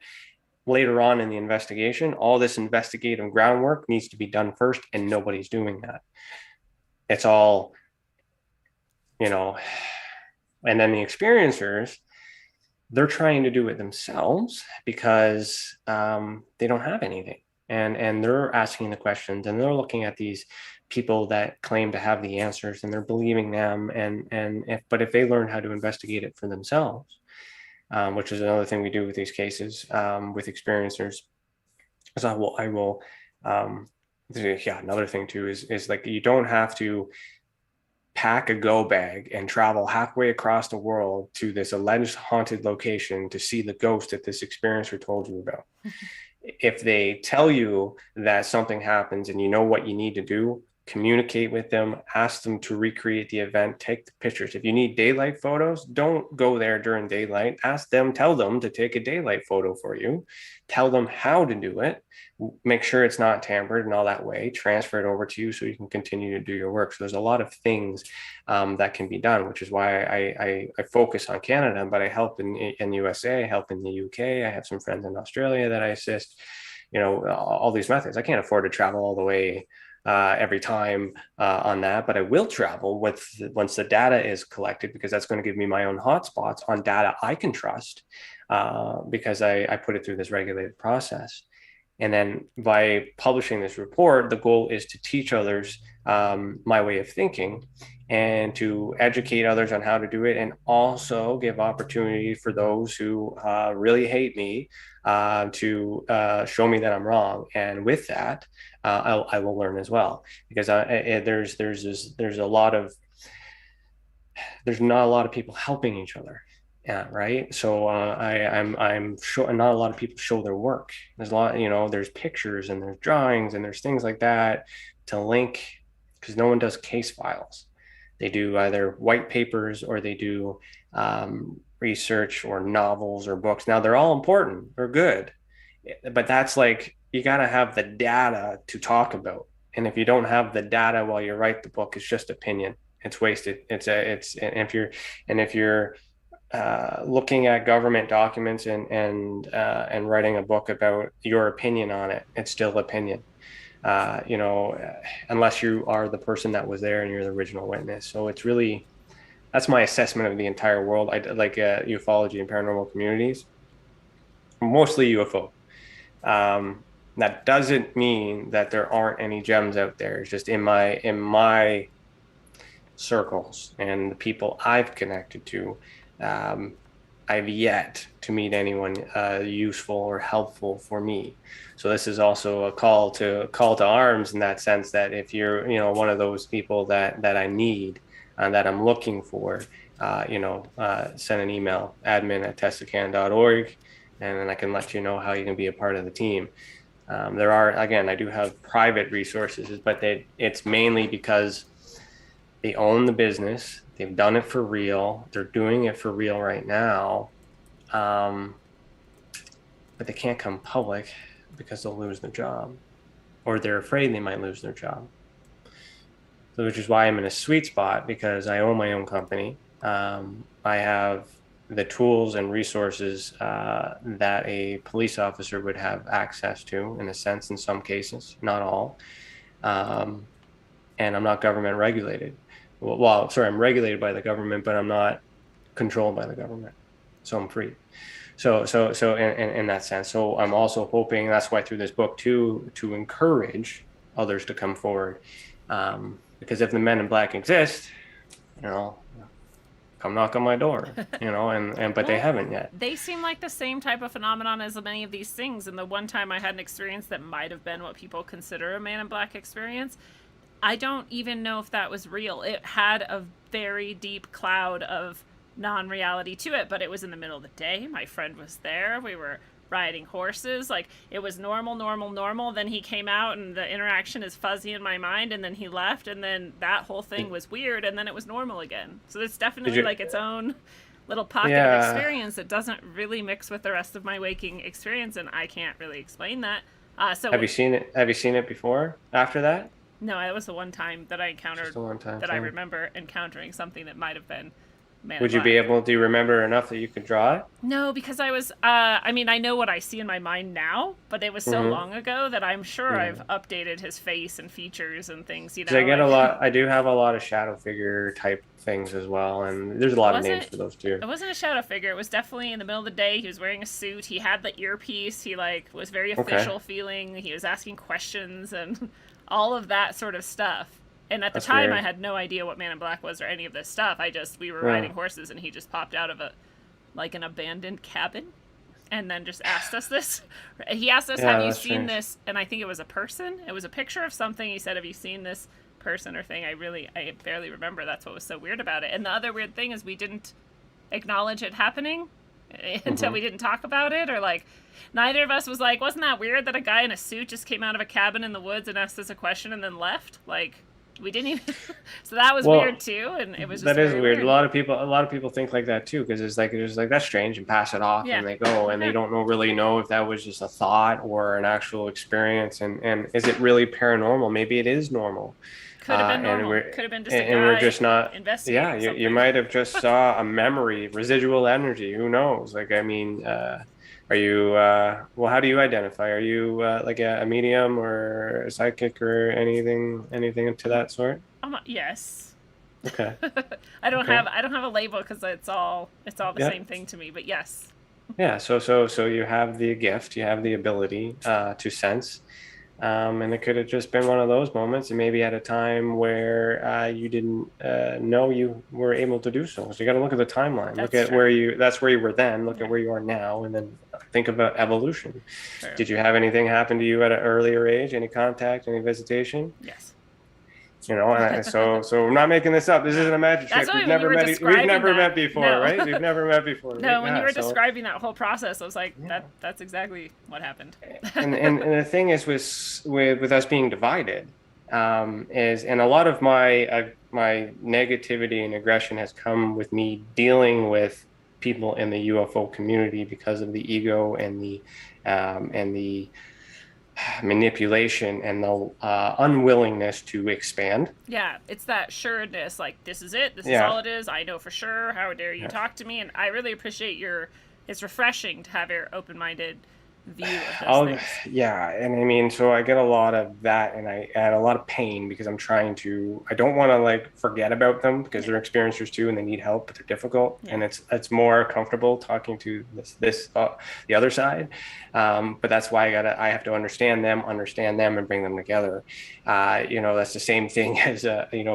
Later on in the investigation, all this investigative groundwork needs to be done first, and nobody's doing that. It's all, and then the experiencers, they're trying to do it themselves because they don't have anything. And they're asking the questions and they're looking at these people that claim to have the answers and they're believing them. But if they learn how to investigate it for themselves, which is another thing we do with these cases with experiencers, is another thing too is like you don't have to pack a go bag and travel halfway across the world to this alleged haunted location to see the ghost that this experiencer told you about. if they tell you that something happens and you know what you need to do, communicate with them, ask them to recreate the event, take the pictures. If you need daylight photos, don't go there during daylight. Ask them, tell them to take a daylight photo for you. Tell them how to do it. Make sure it's not tampered and all that way. Transfer it over to you so you can continue to do your work. So there's a lot of things that can be done, which is why I focus on Canada, but I help in USA, I help in the UK. I have some friends in Australia that I assist, all these methods. I can't afford to travel all the way every time on that, but I will travel once the data is collected, because that's going to give me my own hotspots on data I can trust, because I put it through this regulated process. And then by publishing this report, the goal is to teach others my way of thinking and to educate others on how to do it, and also give opportunity for those who really hate me to show me that I'm wrong. And with that, I will learn as well, because there's not a lot of people helping each other. Yeah, right. So I'm sure not a lot of people show their work. There's a lot, there's pictures and there's drawings and there's things like that to link, because no one does case files. They do either white papers or they do research or novels or books. Now they're all important, they're good, but that's like, you got to have the data to talk about. And if you don't have the data while you write the book, it's just opinion. It's wasted. And if you're looking at government documents and writing a book about your opinion on it, it's still opinion. Unless you are the person that was there and you're the original witness. So it's really, that's my assessment of the entire world. I like ufology and paranormal communities, mostly UFO. That doesn't mean that there aren't any gems out there. It's just in my circles and the people I've connected to, I've yet to meet anyone useful or helpful for me. So this is also a call to arms in that sense, that if you're one of those people that I need and that I'm looking for, send an email, admin@testacan.org, and then I can let you know how you can be a part of the team. I do have private resources, but it's mainly because they own the business. They've done it for real. They're doing it for real right now. But they can't come public because they'll lose their job, or they're afraid they might lose their job. So, which is why I'm in a sweet spot, because I own my own company. I have the tools and resources that a police officer would have access to, in a sense, in some cases, not all. And I'm not government regulated. I'm regulated by the government, but I'm not controlled by the government. So I'm free. So in that sense. So I'm also hoping, that's why through this book too, to encourage others to come forward. Because if the men in black exist, come knock on my door, but they haven't yet. They seem like the same type of phenomenon as many of these things. And the one time I had an experience that might have been what people consider a man in black experience, I don't even know if that was real. It had a very deep cloud of non-reality to it, but it was in the middle of the day. My friend was there. We were riding horses. Like, it was normal. Then he came out and the interaction is fuzzy in my mind, and then he left, and then that whole thing was weird, and then it was normal again. So it's definitely like its own little pocket of experience that doesn't really mix with the rest of my waking experience, and I can't really explain that. So have you seen it before after that? No, it was the one time that I encountered I remember encountering something that might have been Man Would you be able to remember enough that you could draw it? No, because I was, I know what I see in my mind now, but it was so long ago that I'm sure I've updated his face and features and things, I do have a lot of shadow figure type things as well, and there's a lot of names for those too. It wasn't a shadow figure. It was definitely in the middle of the day. He was wearing a suit. He had the earpiece. He, was very official feeling. He was asking questions and all of that sort of stuff. And at the time, weird. I had no idea what Man in Black was or any of this stuff. We were riding horses, and he just popped out of an abandoned cabin, and then just asked us this. He asked us, have you seen this? And I think it was a person. It was a picture of something. He said, have you seen this person or thing? I barely remember. That's what was so weird about it. And the other weird thing is we didn't acknowledge it happening. until we didn't talk about it, or like neither of us was like, wasn't that weird that a guy in a suit just came out of a cabin in the woods and asked us a question and then left? Like, we didn't even. So that was Well, weird too, and it was just that is very weird. weird. A lot of people think like that too, because it's like that's strange and pass it off Yeah. and they go and they don't really know if that was just a thought or an actual experience, and is it really paranormal? Maybe it is normal. Could have been And normal. we're Could have been just a and we're guy just not. Yeah, investigating you something. might have just saw a memory, residual energy. Who knows? Like, I mean, are you? Well, how do you identify? Are you like a medium or a psychic or anything to that sort? Yes. Okay. I Okay. don't have a label because it's all the Yeah. same thing to me. But yes. Yeah. So you have the gift, you have the ability to sense. And it could have just been one of those moments, and maybe at a time where you didn't know you were able to do so. So you got to look at the timeline. Look That's at true. that's where you were then. Look Yeah. at where you are now, and then think about evolution. True. Did you have anything happen to you at an earlier age? Any contact? Any visitation? Yes. You know, and so we're not making this up. This No. isn't a magic That's trick. why when you were We've describing never that, met before, no. right? We've never met before. No, Right? when you Yeah, were so describing that whole process, I was like, yeah. that's exactly what happened. And the thing is with us being divided, is, and a lot of my negativity and aggression has come with me dealing with people in the UFO community because of the ego and the manipulation and the unwillingness to expand. Yeah, it's that sureness, like this is it, this is Yeah. all it is. I know for sure. How dare you Yeah. talk to me? And I really appreciate your. It's refreshing to have your open-minded view of those Oh, things. yeah. And I mean, so I get a lot of that and I add a lot of pain because I don't want to like forget about them because they're experiencers too and they need help, but they're difficult. Yeah. And it's more comfortable talking to the other side. But that's why I have to understand them and bring them together. That's the same thing as,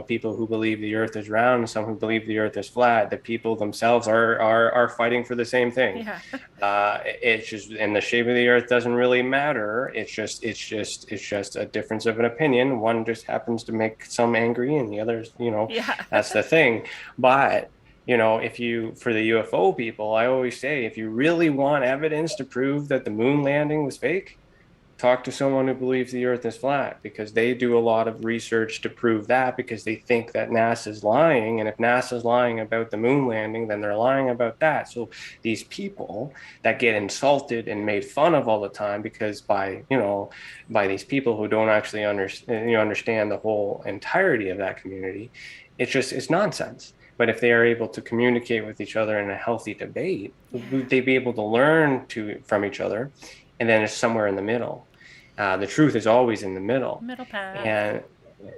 people who believe the earth is round and some who believe the earth is flat. The people themselves are fighting for the same thing. Yeah. It's just, and the shape of the earth doesn't really matter. It's just a difference of an opinion. One just happens to make some angry and the others, Yeah. that's the thing. But for the UFO people, I always say, if you really want evidence to prove that the moon landing was fake, talk to someone who believes the earth is flat, because they do a lot of research to prove that, because they think that NASA's lying. And if NASA's lying about the moon landing, then they're lying about that. So these people that get insulted and made fun of all the time because by these people who don't actually understand the whole entirety of that community, it's nonsense. But if they are able to communicate with each other in a healthy debate, they'd be able to learn from each other. And then it's somewhere in the middle. The truth is always in the middle. Middle path.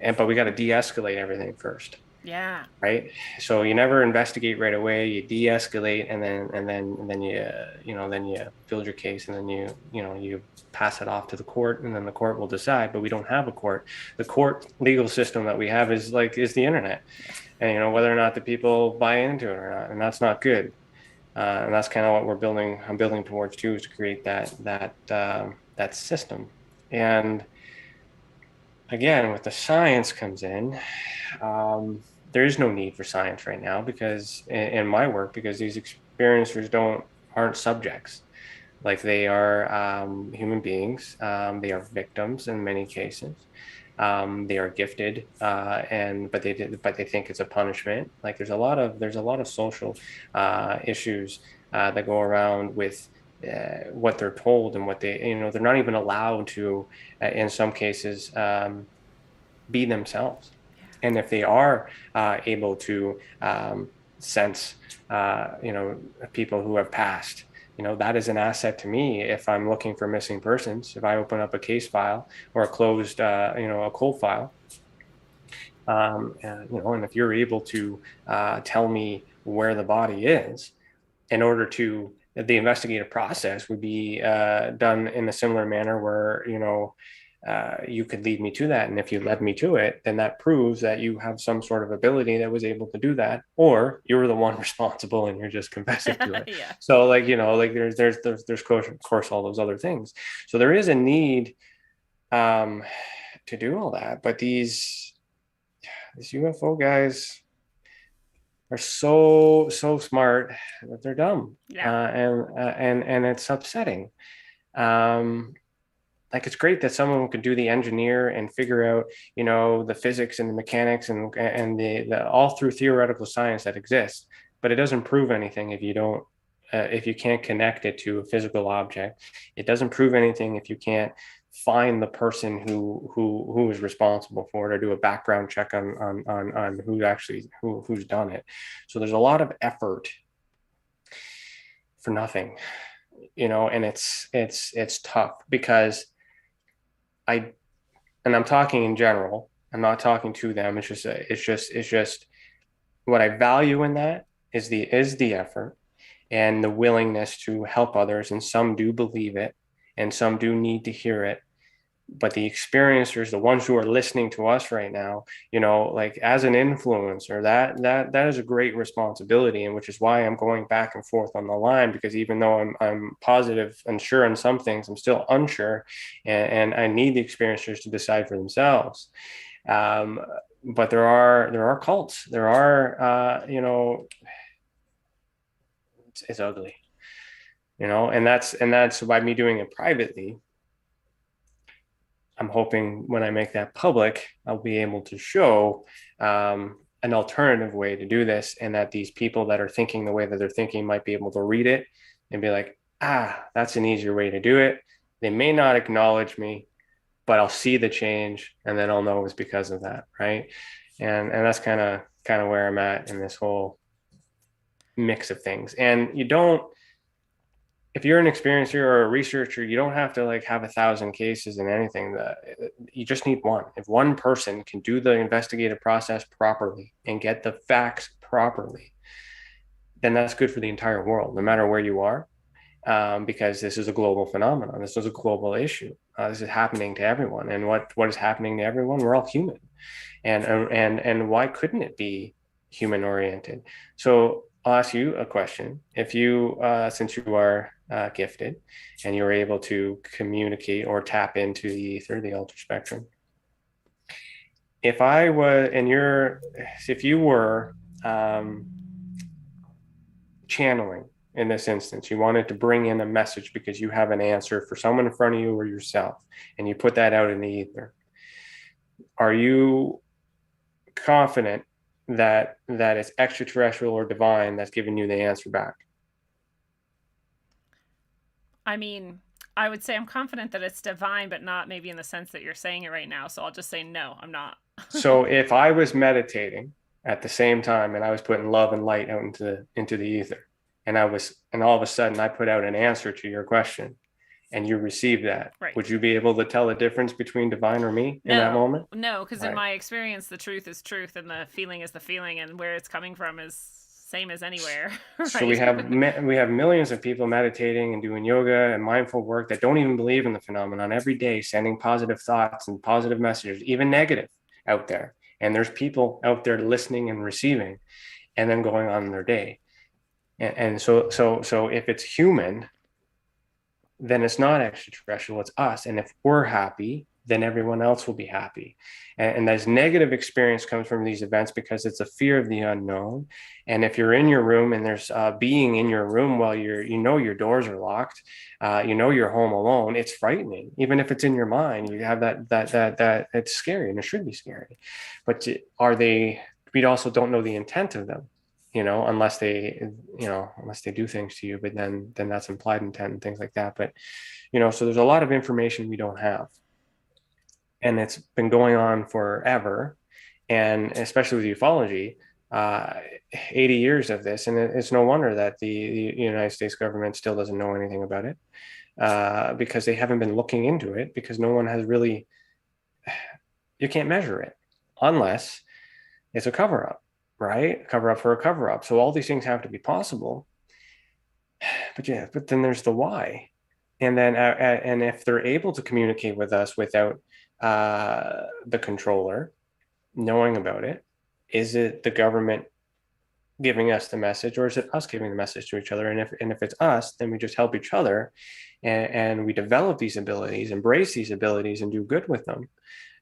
But we got to de-escalate everything first. Yeah. Right. So you never investigate right away. You de-escalate, and then you build your case, and then you pass it off to the court, and then the court will decide. But we don't have a court. The court legal system that we have is the internet, and whether or not the people buy into it or not, and that's not good. And that's kind of what I'm building towards too, is to create that system. And again, with the science comes in, there is no need for science right now, because in my work, because these experiencers aren't subjects. Like, they are human beings. They are victims in many cases. They are gifted, but they think it's a punishment. Like, there's a lot of social issues that go around with what they're told and what they're not even allowed to, in some cases, be themselves. And if they are able to sense, people who have passed, that is an asset to me. If I'm looking for missing persons, if I open up a case file or a closed, a cold file, and if you're able to tell me where the body is, in order to, the investigative process would be done in a similar manner where, you could lead me to that. And if you led me to it, then that proves that you have some sort of ability that was able to do that, or you were the one responsible and you're just confessing to it. Yeah. So there's of course all those other things. So there is a need to do all that. But these UFO guys, are so smart that they're dumb, Yeah. and it's upsetting. Um, like it's great that someone could do the engineer and figure out, the physics and the mechanics and the all through theoretical science that exists, but it doesn't prove anything if you don't if you can't connect it to a physical object. It doesn't prove anything if you can't find the person who is responsible for it, or do a background check on who's done it. So there's a lot of effort for nothing, and it's tough because I and I'm talking in general. I'm not talking to them. It's just what I value in that is the effort and the willingness to help others. And some do believe it, and some do need to hear it. But the experiencers, the ones who are listening to us right now, like as an influencer, that is a great responsibility, and which is why I'm going back and forth on the line, because even though I'm positive and sure on some things, I'm still unsure, and I need the experiencers to decide for themselves. But there are cults. There are it's ugly, and that's by me doing it privately. I'm hoping when I make that public, I'll be able to show an alternative way to do this, and that these people that are thinking the way that they're thinking might be able to read it and be like, that's an easier way to do it. They may not acknowledge me, but I'll see the change, and then I'll know it's because of that, right? And that's kind of where I'm at in this whole mix of things. And if you're an experiencer or a researcher, you don't have to like have 1,000 cases in anything. You just need one. If one person can do the investigative process properly and get the facts properly, then that's good for the entire world, no matter where you are, because this is a global phenomenon. This is a global issue. This is happening to everyone. And what is happening to everyone? We're all human. And why couldn't it be human oriented? So I'll ask you a question. If you, since you are gifted and you're able to communicate or tap into the ether, the ultra spectrum, if you were channeling in this instance, you wanted to bring in a message because you have an answer for someone in front of you or yourself, and you put that out in the ether, are you confident that it's extraterrestrial or divine that's giving you the answer back? I mean, I would say I'm confident that it's divine, but not maybe in the sense that you're saying it right now. So I'll just say no, I'm not. So if I was meditating at the same time and I was putting love and light out into the ether, and all of a sudden I put out an answer to your question, and you receive that, right, would you be able to tell the difference between divine or me in that moment? No, because in Right. my experience, the truth is truth, and the feeling is the feeling, and where it's coming from is same as anywhere. So we Right. have millions of people meditating and doing yoga and mindful work that don't even believe in the phenomenon every day, sending positive thoughts and positive messages, even negative, out there. And there's people out there listening and receiving, and then going on their day. And so if it's human, then it's not extraterrestrial, it's us. And if we're happy, then everyone else will be happy. And this negative experience comes from these events because it's a fear of the unknown. And if you're in your room and there's a being in your room while your doors are locked, you're home alone, it's frightening. Even if it's in your mind, you have that it's scary, and it should be scary. But we also don't know the intent of them, unless they do things to you, but then that's implied intent and things like that. But, so there's a lot of information we don't have, and it's been going on forever. And especially with ufology, 80 years of this. And it's no wonder that the United States government still doesn't know anything about it, because they haven't been looking into it, because no one has really, you can't measure it unless it's a cover up. Right? Cover up for a cover up. So all these things have to be possible. But then there's the why. And then, and if they're able to communicate with us without the controller knowing about it, is it the government giving us the message, or is it us giving the message to each other? And if it's us, then we just help each other, and we develop these abilities, embrace these abilities, and do good with them.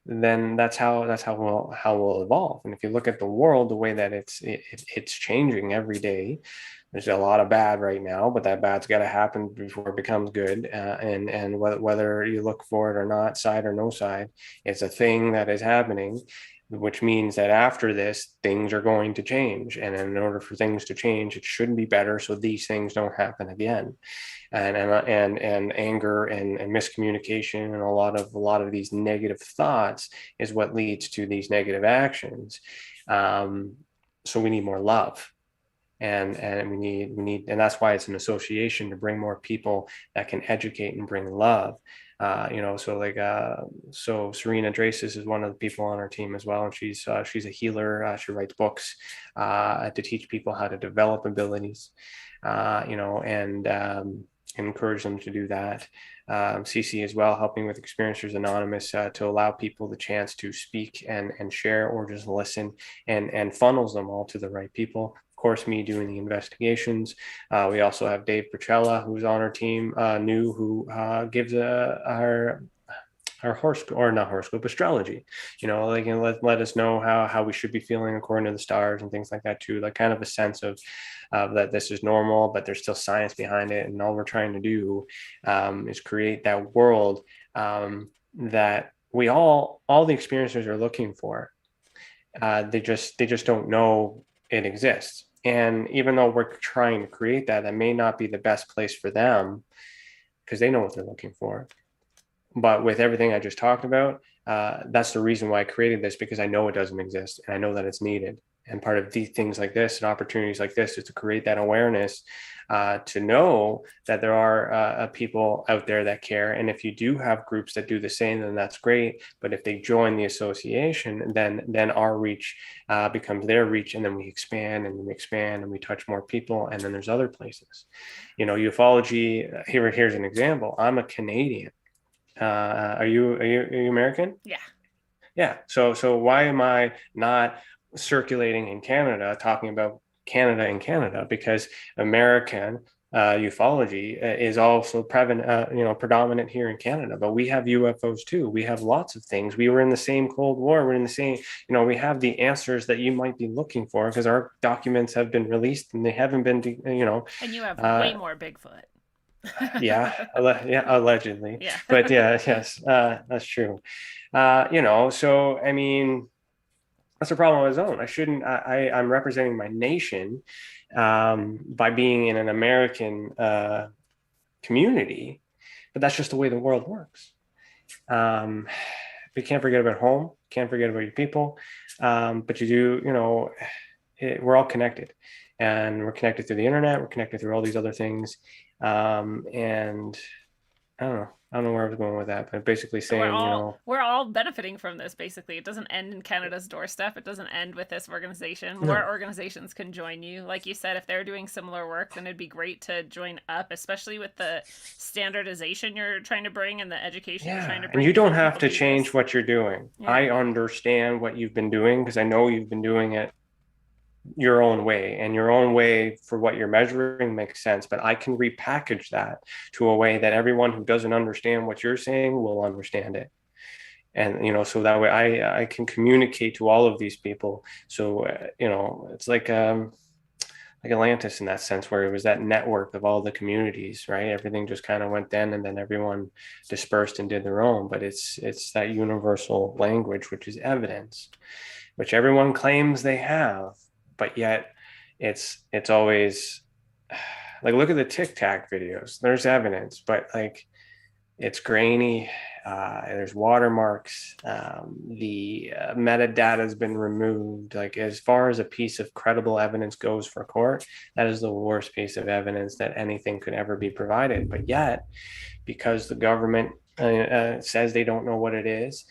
then that's how we'll evolve. And if you look at the world, the way that it's changing every day, there's a lot of bad right now, but that bad's got to happen before it becomes good. And whether you look for it or not, side or no side, it's a thing that is happening, which means that after this, things are going to change. And in order for things to change, it should be better so these things don't happen again. And anger and miscommunication and a lot of these negative thoughts is what leads to these negative actions. So we need more love. And we need, and that's why it's an association, to bring more people that can educate and bring love. So Serena Dracis is one of the people on our team as well, and she's a healer. She writes books to teach people how to develop abilities, and encourage them to do that. Cece as well, helping with Experiencers Anonymous to allow people the chance to speak and share or just listen, and funnels them all to the right people. Of course, me doing the investigations. We also have Dave Pacella, who's on our team, who gives our horoscope, or not horoscope, astrology. They can let us know how we should be feeling according to the stars and things like that too. Like kind of a sense of that this is normal, but there's still science behind it. And all we're trying to do is create that world that we all the experiencers are looking for. They just don't know it exists. And even though we're trying to create that may not be the best place for them, because they know what they're looking for. But with everything I just talked about, that's the reason why I created this, because I know it doesn't exist and I know that it's needed. And part of these things like this and opportunities like this is to create that awareness, to know that there are people out there that care. And if you do have groups that do the same, then that's great. But if they join the association, then our reach becomes their reach, and then we expand and we touch more people. And then there's other places. Ufology. Here's an example. I'm a Canadian. Are you American? Yeah. So why am I not circulating in Canada, talking about Canada in Canada? Because American ufology is also predominant here in Canada, but we have UFOs too. We have lots of things. We were in the same Cold War. We're in the same, we have the answers that you might be looking for, because our documents have been released and they haven't been, And you have way more Bigfoot. yeah, allegedly. Yeah. But yes, that's true. So I mean, that's a problem of its own. I shouldn't. I'm representing my nation by being in an American community, but that's just the way the world works. We can't forget about home. Can't forget about your people. But you do. We're all connected, and we're connected through the internet. We're connected through all these other things. And I don't know where I was going with that, but basically saying, we're all benefiting from this. Basically, it doesn't end in Canada's doorstep. It doesn't end with this organization. More organizations can join you. Like you said, if they're doing similar work, then it'd be great to join up, especially with the standardization you're trying to bring and the education you're trying to bring. And you don't have to change what you're doing. Yeah. I understand what you've been doing, because I know you've been doing it your own way, and your own way for what you're measuring makes sense, but I can repackage that to a way that everyone who doesn't understand what you're saying will understand it. And so that way I can communicate to all of these people. So it's like Atlantis in that sense, where it was that network of all the communities, right? Everything just kind of went then, and then everyone dispersed and did their own. But it's that universal language, which is evidence, which everyone claims they have. But yet it's always like, look at the Tic Tac videos. There's evidence, but like it's grainy. There's watermarks. The metadata has been removed. Like, as far as a piece of credible evidence goes for court, that is the worst piece of evidence that anything could ever be provided. But yet, because the government says they don't know what it is,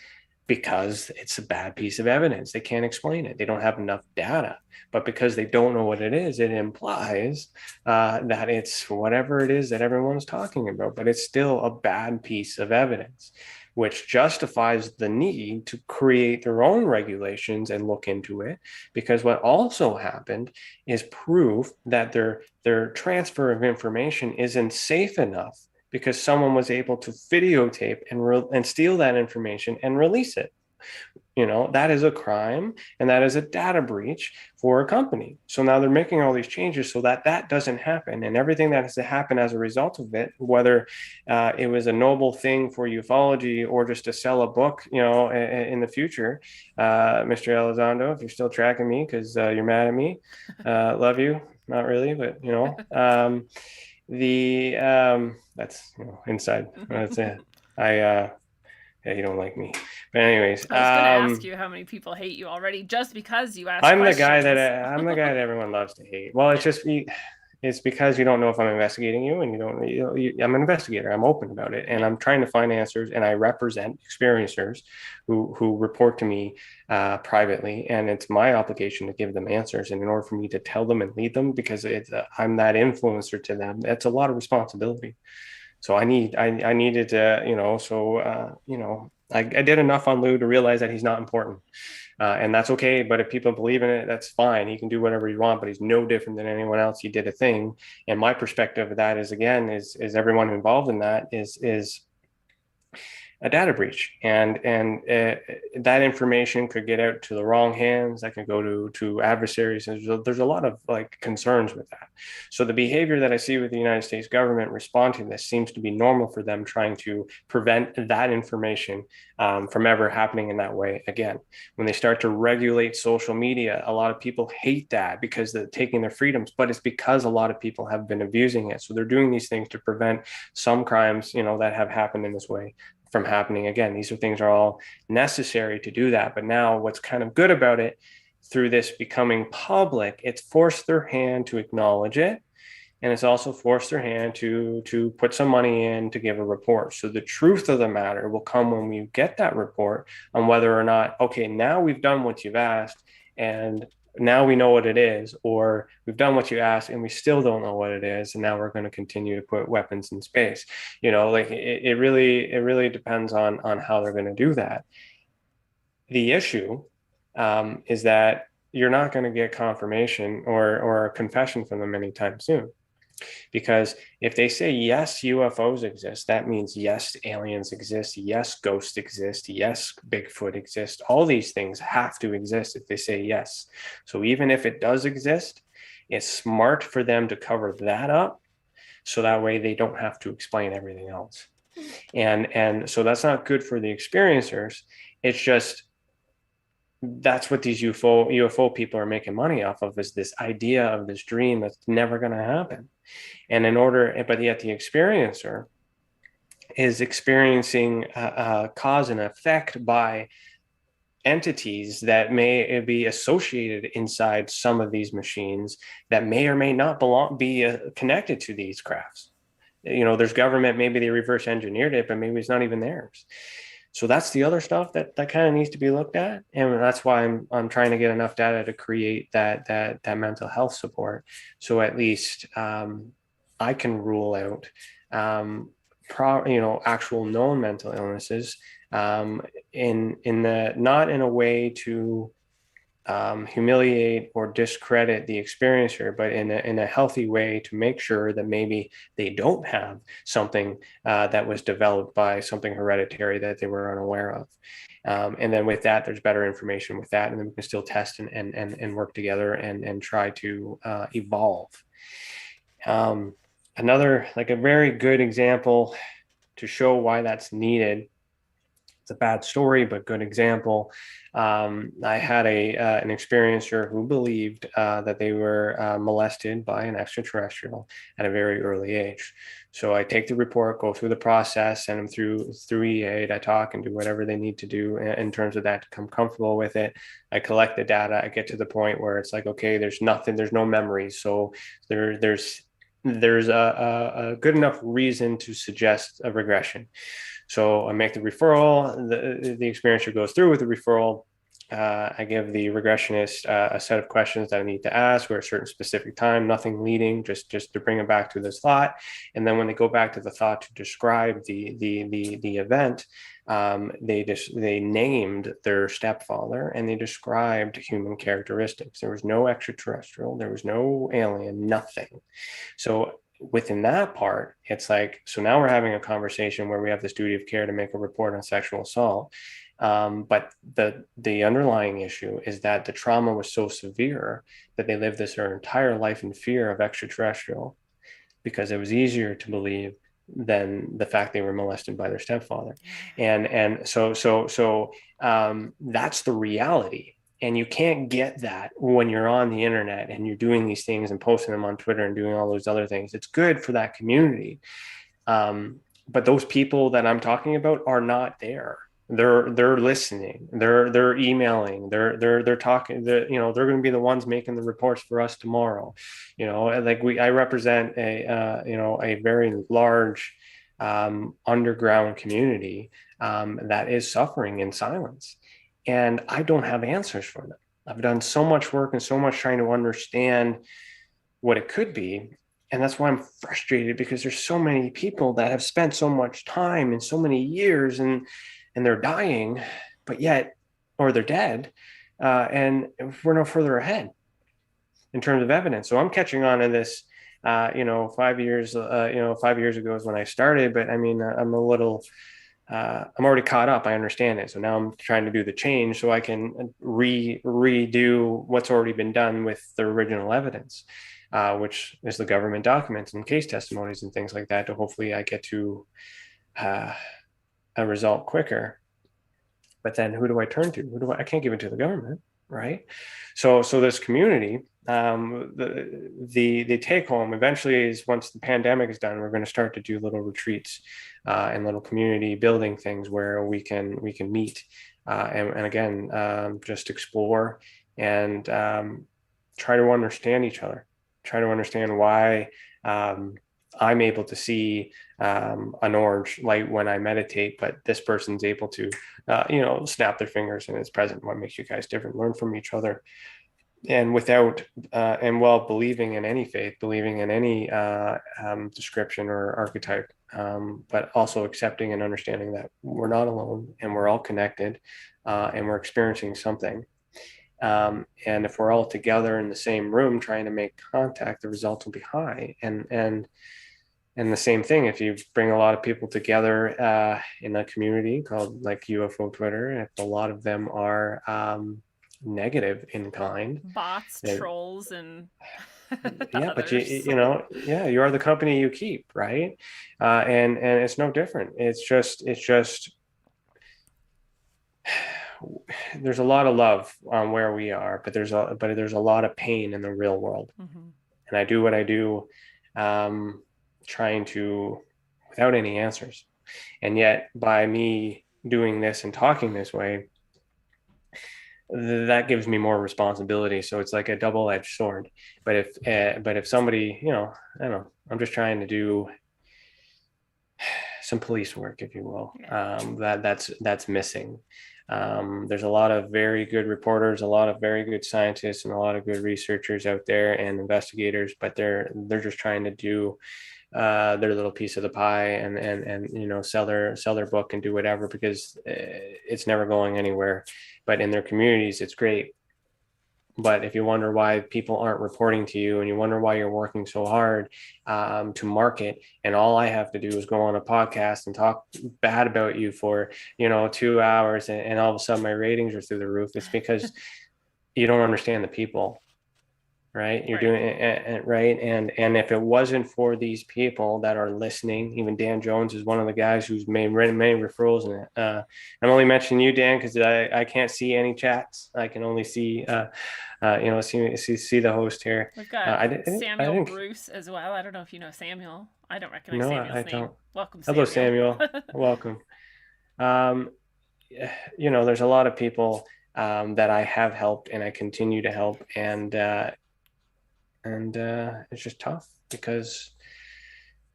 because it's a bad piece of evidence, they can't explain it. They don't have enough data. But because they don't know what it is, it implies that it's whatever it is that everyone's talking about. But it's still a bad piece of evidence, which justifies the need to create their own regulations and look into it. Because what also happened is proof that their transfer of information isn't safe enough, because someone was able to videotape and steal that information and release it. That is a crime, and that is a data breach for a company. So now they're making all these changes so that that doesn't happen, and everything that has to happen as a result of it, whether it was a noble thing for ufology or just to sell a book, in the future. Mr. Elizondo, if you're still tracking me because you're mad at me, love you. Not really, but the that's inside. That's it. Yeah, you don't like me. But anyways, I was going to ask you how many people hate you already just because you asked I'm questions. I'm the guy that everyone loves to hate. Well, it's just it's because you don't know if I'm investigating you, and I'm an investigator. I'm open about it, and I'm trying to find answers, and I represent experiencers who report to me privately, and it's my obligation to give them answers. And in order for me to tell them and lead them, because I'm that influencer to them, that's a lot of responsibility. So I needed to, I did enough on Lou to realize that he's not important. And that's okay. But if people believe in it, that's fine. He can do whatever he wants, but he's no different than anyone else. He did a thing. And my perspective of that is, again, is everyone involved in that is a data breach, and that information could get out to the wrong hands. That could go to adversaries. There's a lot of concerns with that. So the behavior that I see with the United States government responding to this seems to be normal for them, trying to prevent that information from ever happening in that way again. When they start to regulate social media, a lot of people hate that because they're taking their freedoms, but it's because a lot of people have been abusing it. So they're doing these things to prevent some crimes, that have happened in this way from happening again. These things are all necessary to do that. But now what's kind of good about it, through this becoming public, it's forced their hand to acknowledge it. And it's also forced their hand to put some money in to give a report. So the truth of the matter will come when we get that report on whether or not, okay, now we've done what you've asked, and now we know what it is, or we've done what you asked and we still don't know what it is, and now we're going to continue to put weapons in space. It really depends on how they're going to do that. The issue is that you're not going to get confirmation or a confession from them anytime soon. Because if they say, yes, UFOs exist, that means yes, aliens exist, yes, ghosts exist, yes, Bigfoot exists. All these things have to exist if they say yes. So even if it does exist, it's smart for them to cover that up, so that way they don't have to explain everything else. And so that's not good for the experiencers. It's just, that's what these UFO people are making money off of, is this idea of this dream that's never going to happen. And but yet the experiencer is experiencing cause and effect by entities that may be associated inside some of these machines that may or may not be connected to these crafts. There's government, maybe they reverse engineered it, but maybe it's not even theirs. So that's the other stuff that kind of needs to be looked at, and that's why I'm trying to get enough data to create that mental health support. So at least I can rule out actual known mental illnesses in the, not in a way to humiliate or discredit the experiencer, but in a healthy way to make sure that maybe they don't have something that was developed by something hereditary that they were unaware of. And then with that, there's better information with that, and then we can still test and work together and try to evolve. Another, a very good example to show why that's needed. It's a bad story, but good example. I had an experiencer who believed that they were molested by an extraterrestrial at a very early age. So I take the report, go through the process, send them through EA. I talk and do whatever they need to do in terms of that to come comfortable with it. I collect the data. I get to the point where it's okay, there's nothing, there's no memories. So there's a good enough reason to suggest a regression. So I make the referral, the experiencer goes through with the referral. I give the regressionist a set of questions that I need to ask, or a certain specific time, nothing leading, just to bring them back to this thought. And then when they go back to the thought to describe the event, they named their stepfather and they described human characteristics. There was no extraterrestrial, there was no alien, nothing. So within that part, it's so now we're having a conversation where we have this duty of care to make a report on sexual assault. But the underlying issue is that the trauma was so severe that they lived their entire life in fear of extraterrestrial, because it was easier to believe than the fact they were molested by their stepfather. And that's the reality. And you can't get that when you're on the internet and you're doing these things and posting them on Twitter and doing all those other things. It's good for that community. But those people that I'm talking about are not there. They're listening. They're emailing. They're talking. They're going to be the ones making the reports for us tomorrow. I represent a very large underground community that is suffering in silence, and I don't have answers for them. I've done so much work and so much trying to understand what it could be. And that's why I'm frustrated, because there's so many people that have spent so much time and so many years and they're dying, but yet, or they're dead. And we're no further ahead in terms of evidence. So I'm catching on to this, 5 years ago is when I started, but I mean, I'm already caught up. I understand it. So now I'm trying to do the change so I can redo what's already been done with the original evidence. Which is the government documents and case testimonies and things like that, to hopefully I get to a result quicker. But then who do I turn to? I can't give it to the government, right? So this community, the take home eventually is, once the pandemic is done, we're going to start to do little retreats and little community building things where we can meet and again just explore and try to understand each other. Try to understand why I'm able to see an orange light when I meditate, but this person's able to, snap their fingers and it's present. What makes you guys different? Learn from each other, and without while believing in any faith, believing in any description or archetype, but also accepting and understanding that we're not alone and we're all connected and we're experiencing something. And if we're all together in the same room trying to make contact, the results will be high. And the same thing, if you bring a lot of people together in a community called like UFO Twitter, if a lot of them are negative in kind, bots, trolls, and yeah, but you are the company you keep, right? And it's no different. It's just there's a lot of love on where we are, but there's a lot of pain in the real world. Mm-hmm. And I do what I do, trying to, without any answers. And yet by me doing this and talking this way, that gives me more responsibility. So it's like a double-edged sword. But if somebody, I don't know, I'm just trying to do some police work, if you will, that's missing. There's a lot of very good reporters, a lot of very good scientists, and a lot of good researchers out there and investigators, but they're just trying to do their little piece of the pie and sell their book and do whatever, because it's never going anywhere. But in their communities, it's great. But if you wonder why people aren't reporting to you, and you wonder why you're working so hard to market, and all I have to do is go on a podcast and talk bad about you for 2 hours, and all of a sudden my ratings are through the roof, it's because you don't understand the people, right? You're doing it right. And if it wasn't for these people that are listening, even Dan Jones is one of the guys who's made many referrals in it. I'm only mentioning you, Dan, because I can't see any chats. I can only see see the host here. We've got Samuel Bruce as well. I don't know if you know Samuel. I don't recognize Samuel's name. Don't. Welcome, Samuel. Hello, Samuel. Welcome. There's a lot of people that I have helped and I continue to help, and it's just tough because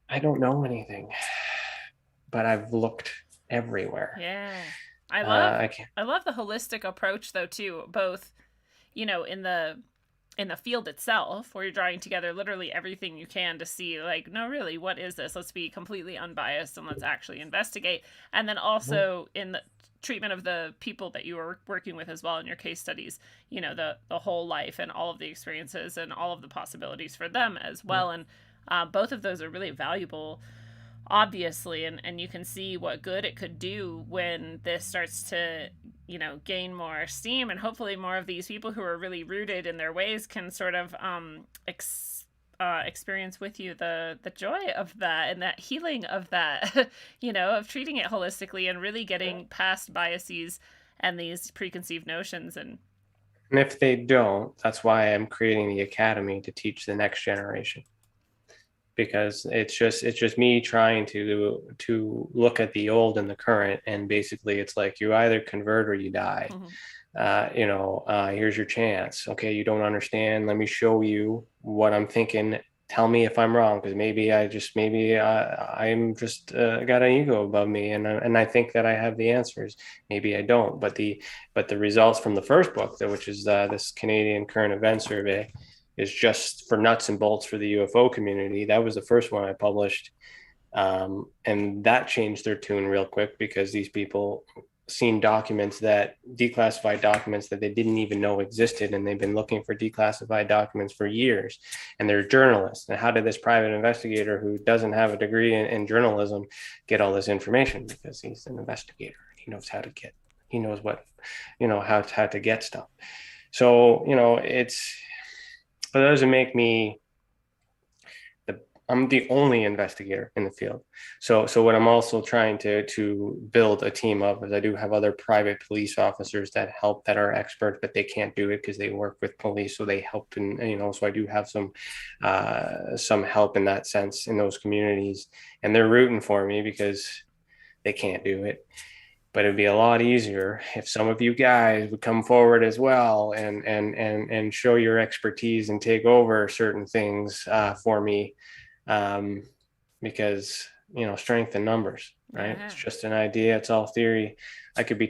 I don't know anything, but I've looked everywhere. Yeah, I love the holistic approach though too, both in the field itself, where you're drawing together literally everything you can to see, like, no, really, what is this? Let's be completely unbiased and let's actually investigate. And then also in the treatment of the people that you were working with as well in your case studies, the whole life and all of the experiences and all of the possibilities for them as well. And both of those are really valuable obviously, and you can see what good it could do when this starts to, you know, gain more steam, and hopefully more of these people who are really rooted in their ways can sort of experience with you the joy of that and that healing of that, you know, of treating it holistically and really getting past biases and these preconceived notions. And if they don't, that's why I'm creating the academy to teach the next generation. Because it's just me trying to look at the old and the current, and basically it's like you either convert or you die. Here's your chance. Okay, you don't understand. Let me show you what I'm thinking. Tell me if I'm wrong, because maybe I'm just got an ego above me, and I think that I have the answers. Maybe I don't. But the results from the first book, which is this Canadian Current Event Survey, is just for nuts and bolts for the UFO community. That was the first one I published. And that changed their tune real quick, because these people seen declassified documents that they didn't even know existed. And they've been looking for declassified documents for years. And they're journalists. And how did this private investigator who doesn't have a degree in journalism get all this information? Because he's an investigator. He knows how to get stuff. So, but that doesn't make me I'm the only investigator in the field. So what I'm also trying to build a team of is I do have other private police officers that help, that are experts, but they can't do it because they work with police. So they help, and so I do have some help in that sense in those communities, and they're rooting for me because they can't do it. But it'd be a lot easier if some of you guys would come forward as well and show your expertise and take over certain things for me, because strength in numbers, right? It's just an idea. It's all theory. I could be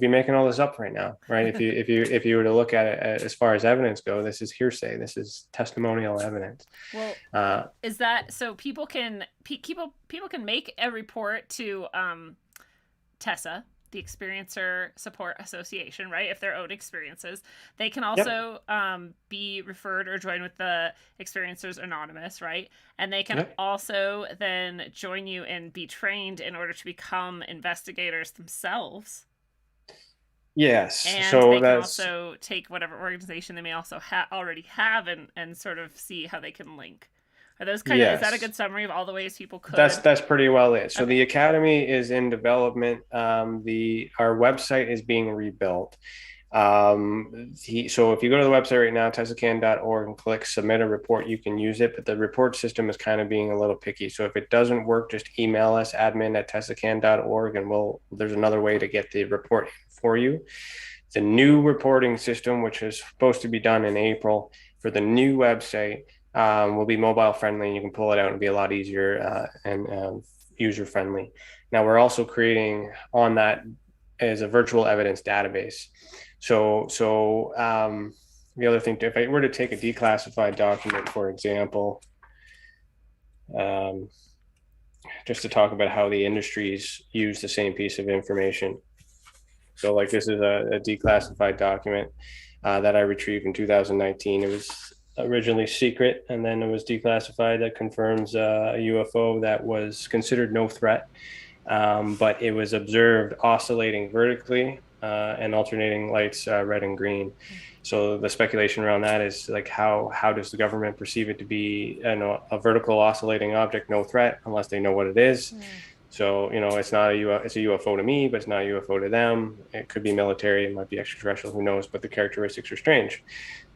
making all this up right now, right? if you were to look at it as far as evidence go, this is hearsay. This is testimonial evidence. Well, is that so? People can make a report to TESA, the Experiencer Support Association, right? If their own experiences, they can also be referred or join with the Experiencers Anonymous, right? And they can also then join you and be trained in order to become investigators themselves. Yes. And so they can also take whatever organization they may also already have and sort of see how they can link. Are those kind of, is that a good summary of all the ways people could? That's pretty well it. So the academy is in development. Our website is being rebuilt. So if you go to the website right now, tesacan.org, and click submit a report, you can use it, but the report system is kind of being a little picky. So if it doesn't work, just email us, admin@tesacan.org, and there's another way to get the report for you. The new reporting system, which is supposed to be done in April for the new website, will be mobile friendly, and you can pull it out and be a lot easier and user friendly. Now we're also creating on that as a virtual evidence database. So the other thing, if I were to take a declassified document, for example, just to talk about how the industries use the same piece of information. So like this is a declassified document that I retrieved in 2019. It was originally secret, and then it was declassified. That confirms a UFO that was considered no threat, but it was observed oscillating vertically and alternating lights, red and green. So the speculation around that is like, how does the government perceive it to be a vertical oscillating object, no threat, unless they know what it is? So it's not it's a UFO to me, but it's not a UFO to them. It could be military, it might be extraterrestrial, who knows? But the characteristics are strange.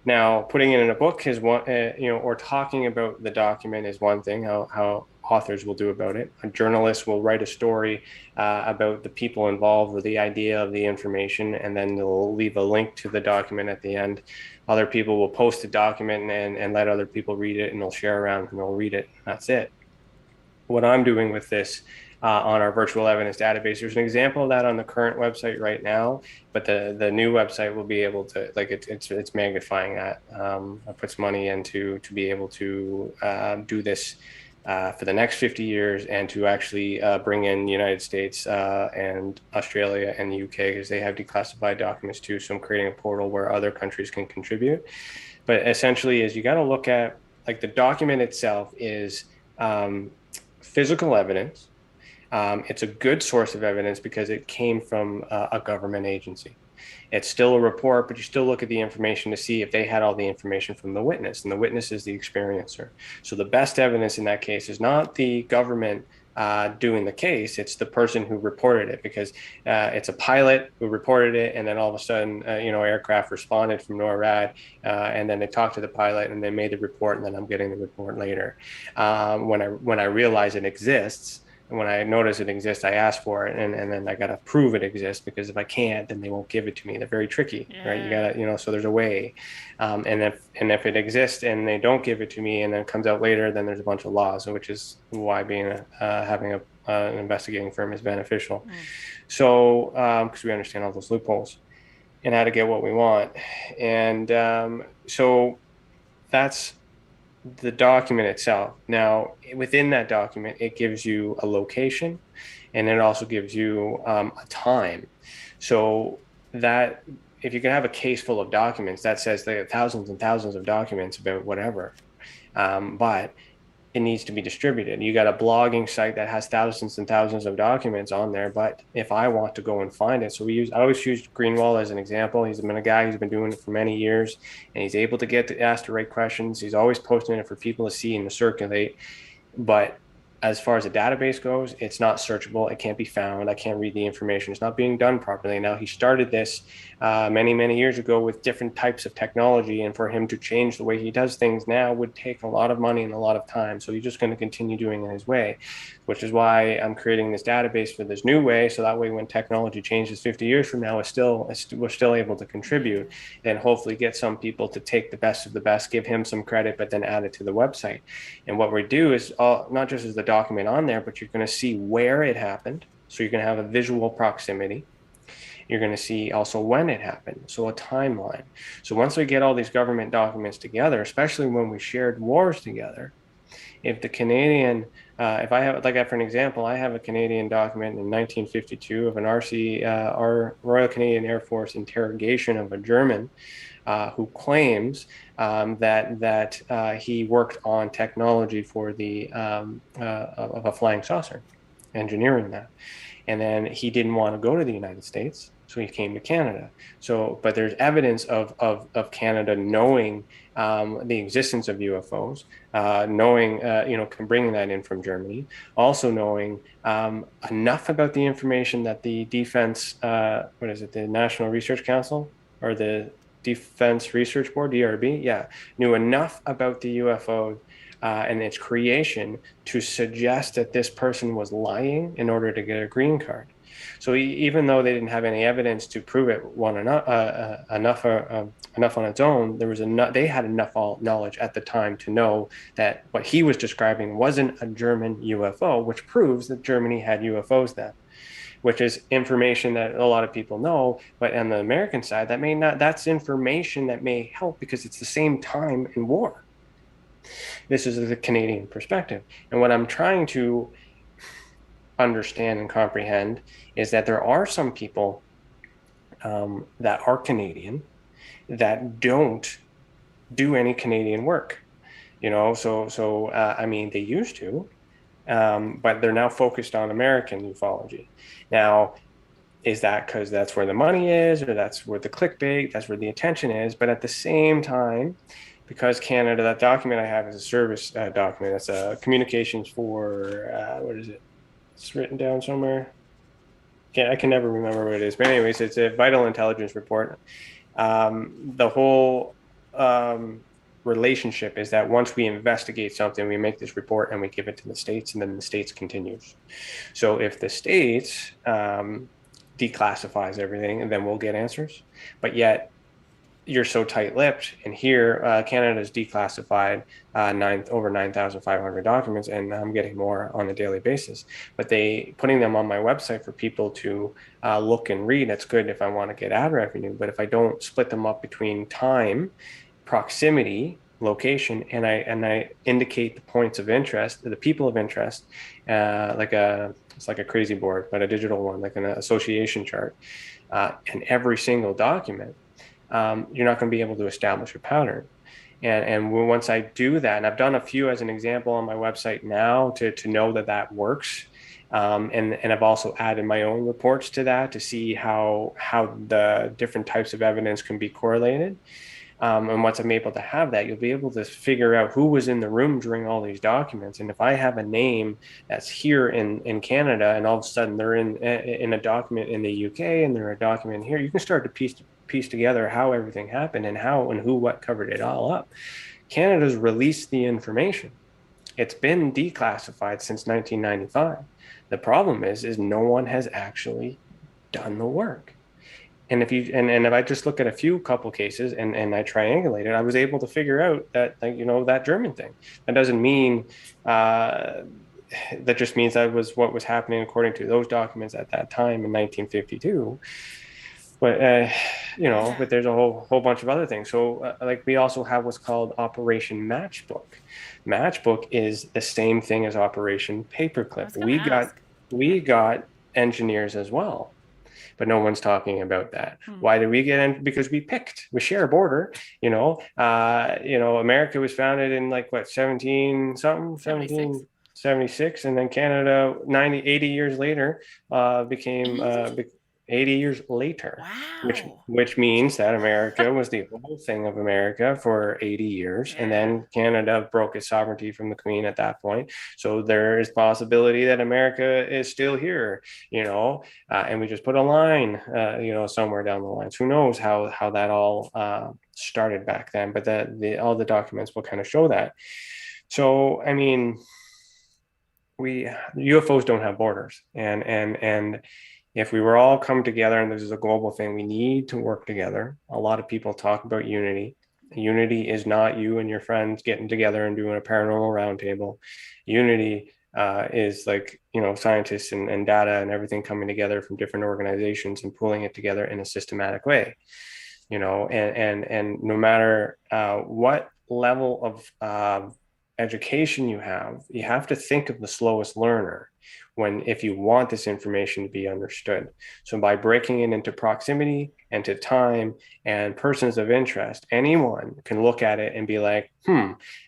Now, putting it in a book is one, or talking about the document is one thing, how authors will do about it. A journalist will write a story about the people involved with the idea of the information, and then they'll leave a link to the document at the end. Other people will post the document and let other people read it, and they'll share around and they'll read it. That's it. What I'm doing with this on our virtual evidence database, there's an example of that on the current website right now, but the new website will be able to, like, it's magnifying that. I put some money into to be able to do this for the next 50 years, and to actually bring in the United States and Australia and the UK, because they have declassified documents too. So I'm creating a portal where other countries can contribute. But essentially is you got to look at, like, the document itself is physical evidence. It's a good source of evidence because it came from a government agency. It's still a report, but you still look at the information to see if they had all the information from the witness, and the witness is the experiencer. So the best evidence in that case is not the government doing the case, it's the person who reported it, because it's a pilot who reported it, and then all of a sudden, aircraft responded from NORAD, and then they talked to the pilot, and they made the report, and then I'm getting the report later. When I realize it exists, and when I notice it exists, I ask for it, and then I gotta prove it exists, because if I can't, then they won't give it to me. They're very tricky, right? You gotta, so there's a way. And if it exists and they don't give it to me, and then it comes out later, then there's a bunch of laws, which is why having an investigating firm is beneficial. So because we understand all those loopholes and how to get what we want, and so that's the document itself. Now, within that document, it gives you a location, and it also gives you a time. So that if you can have a case full of documents, that says they have thousands and thousands of documents about whatever, but it needs to be distributed. You got a blogging site that has thousands and thousands of documents on there, but if I want to go and find it, I always use Greenwald as an example. He's been a guy who's been doing it for many years, and he's able to ask the right questions. He's always posting it for people to see and to circulate. But as far as the database goes, it's not searchable. It can't be found. I can't read the information. It's not being done properly. Now, he started this many, many years ago with different types of technology, and for him to change the way he does things now would take a lot of money and a lot of time. So he's just going to continue doing it his way, which is why I'm creating this database for this new way. So that way, when technology changes 50 years from now, we're still able to contribute, and hopefully get some people to take the best of the best, give him some credit, but then add it to the website. And what we do is not just as the document on there, but you're going to see where it happened. So you're going to have a visual proximity. You're going to see also when it happened, so a timeline. So once we get all these government documents together, especially when we shared wars together, if the Canadian, if I have, like for an example, I have a Canadian document in 1952 of an our Royal Canadian Air Force interrogation of a German who claims that he worked on technology for the of a flying saucer, engineering that. And then he didn't want to go to the United States, so he came to Canada. So, but there's evidence of Canada knowing the existence of UFOs, knowing, bringing that in from Germany, also knowing enough about the information that the Defense, the National Research Council, or the Defense Research Board, DRB, knew enough about the UFO and its creation to suggest that this person was lying in order to get a green card. So even though they didn't have any evidence to prove it enough on its own, they had enough knowledge at the time to know that what he was describing wasn't a German UFO, which proves that Germany had UFOs then, which is information that a lot of people know. But on the American side, that's information that may help because it's the same time in war. This is the Canadian perspective. And what I'm trying to understand and comprehend is that there are some people that are Canadian that don't do any Canadian work, so they used to, but they're now focused on American ufology. Now, is that because that's where the money is, or that's where the clickbait, that's where the attention is? But at the same time, because Canada, that document I have is a service document. It's a communications for, what is it? It's written down somewhere. I can never remember what it is. But anyways, it's a vital intelligence report. The whole relationship is that once we investigate something, we make this report and we give it to the States, and then the States continues. So if the States declassifies everything, then we'll get answers. But yet, you're so tight-lipped, and here Canada's declassified over 9,500 documents, and I'm getting more on a daily basis. But putting them on my website for people to look and read, that's good if I want to get ad revenue. But if I don't split them up between time, proximity, location, and I indicate the points of interest, the people of interest, it's like a crazy board, but a digital one, like an association chart, in every single document, you're not going to be able to establish a pattern. And once I do that, and I've done a few as an example on my website now to know that that works. And I've also added my own reports to that to see how the different types of evidence can be correlated. And once I'm able to have that, you'll be able to figure out who was in the room during all these documents. And if I have a name that's here in Canada, and all of a sudden they're in a document in the UK, and they're a document here, you can start to piece together how everything happened and how and who what covered it all up. Canada's released the information. It's been declassified since 1995. The problem is no one has actually done the work. And if I just look at a couple cases and I triangulate it, I was able to figure out that, like, that German thing. That doesn't mean that just means that was what was happening according to those documents at that time in 1952. But but there's a whole bunch of other things. So like we also have what's called Operation Matchbook. Matchbook is the same thing as Operation Paperclip. We got engineers as well, but no one's talking about that. Why did we get in? Because we share a border. America was founded in 1776, and then Canada 80 years later became 80 years later. Wow. which means that America was the whole thing of America for 80 years. And then Canada broke its sovereignty from the Queen at that point. So there is possibility that America is still here, and we just put a line, somewhere down the lines. Who knows how that all started back then, but all the documents will kind of show that. So, I mean, UFOs don't have borders, and if we were all come together, and this is a global thing, we need to work together. A lot of people talk about unity. Unity is not you and your friends getting together and doing a paranormal roundtable. Unity is scientists and data and everything coming together from different organizations and pulling it together in a systematic way. And no matter what level of education you have to think of the slowest learner if you want this information to be understood. So by breaking it into proximity and to time and persons of interest, anyone can look at it and be like,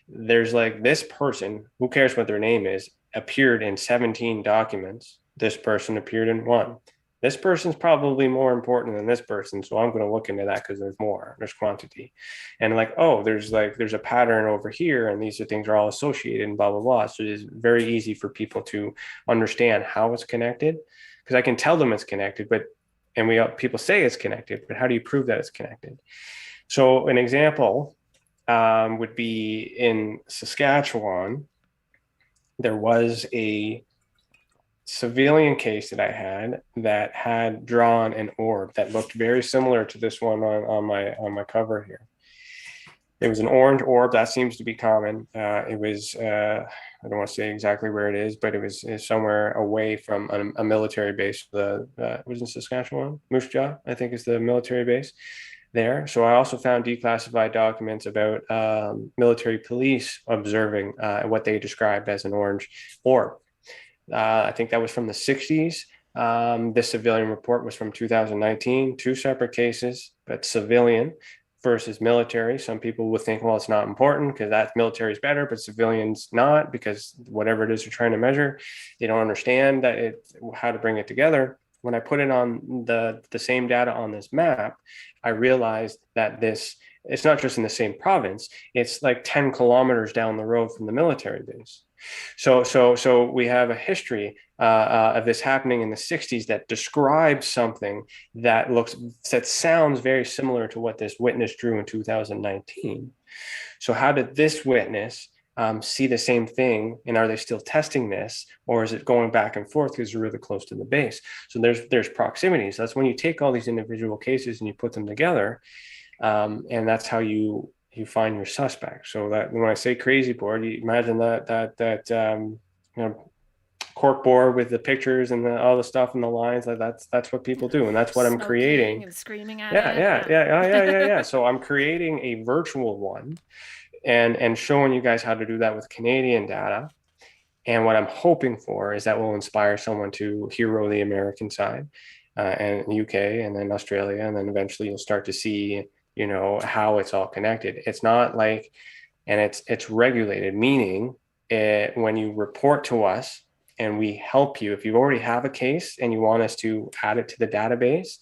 there's this person, who cares what their name is, appeared in 17 documents. This person appeared in one. This person's probably more important than this person, so I'm going to look into that because there's quantity. And there's a pattern over here, and these things are all associated and blah, blah, blah. So it's very easy for people to understand how it's connected, because I can tell them it's connected, people say it's connected, but how do you prove that it's connected? So an example would be in Saskatchewan. There was a civilian case that I had that had drawn an orb that looked very similar to this one on my cover here. It was an orange orb. That seems to be common. It was I don't want to say exactly where it is, but it was somewhere away from a military base. It was in Saskatchewan. Moose Jaw, I think, is the military base there. So I also found declassified documents about military police observing what they described as an orange orb. I think that was from the 60s. This civilian report was from 2019, two separate cases, but civilian versus military. Some people would think, well, it's not important because that military is better, but civilians not, because whatever it is you're trying to measure, they don't understand how to bring it together. When I put it on the same data on this map, I realized that it's not just in the same province, it's 10 kilometers down the road from the military base. So we have a history of this happening in the 60s that describes something that sounds very similar to what this witness drew in 2019. So how did this witness see the same thing, and are they still testing this, or is it going back and forth because you're really close to the base? So there's proximity. So that's when you take all these individual cases and you put them together, and that's how you find your suspect. So that when I say crazy board, you imagine that cork board with the pictures and all the stuff and the lines. That's what people do, and that's what I'm creating. And screaming at Yeah. So I'm creating a virtual one, and showing you guys how to do that with Canadian data. And what I'm hoping for is that will inspire someone to hero the American side, and UK, and then Australia, and then eventually you'll start to see how it's all connected. It's not like, and it's regulated, meaning when you report to us and we help you, if you already have a case and you want us to add it to the database,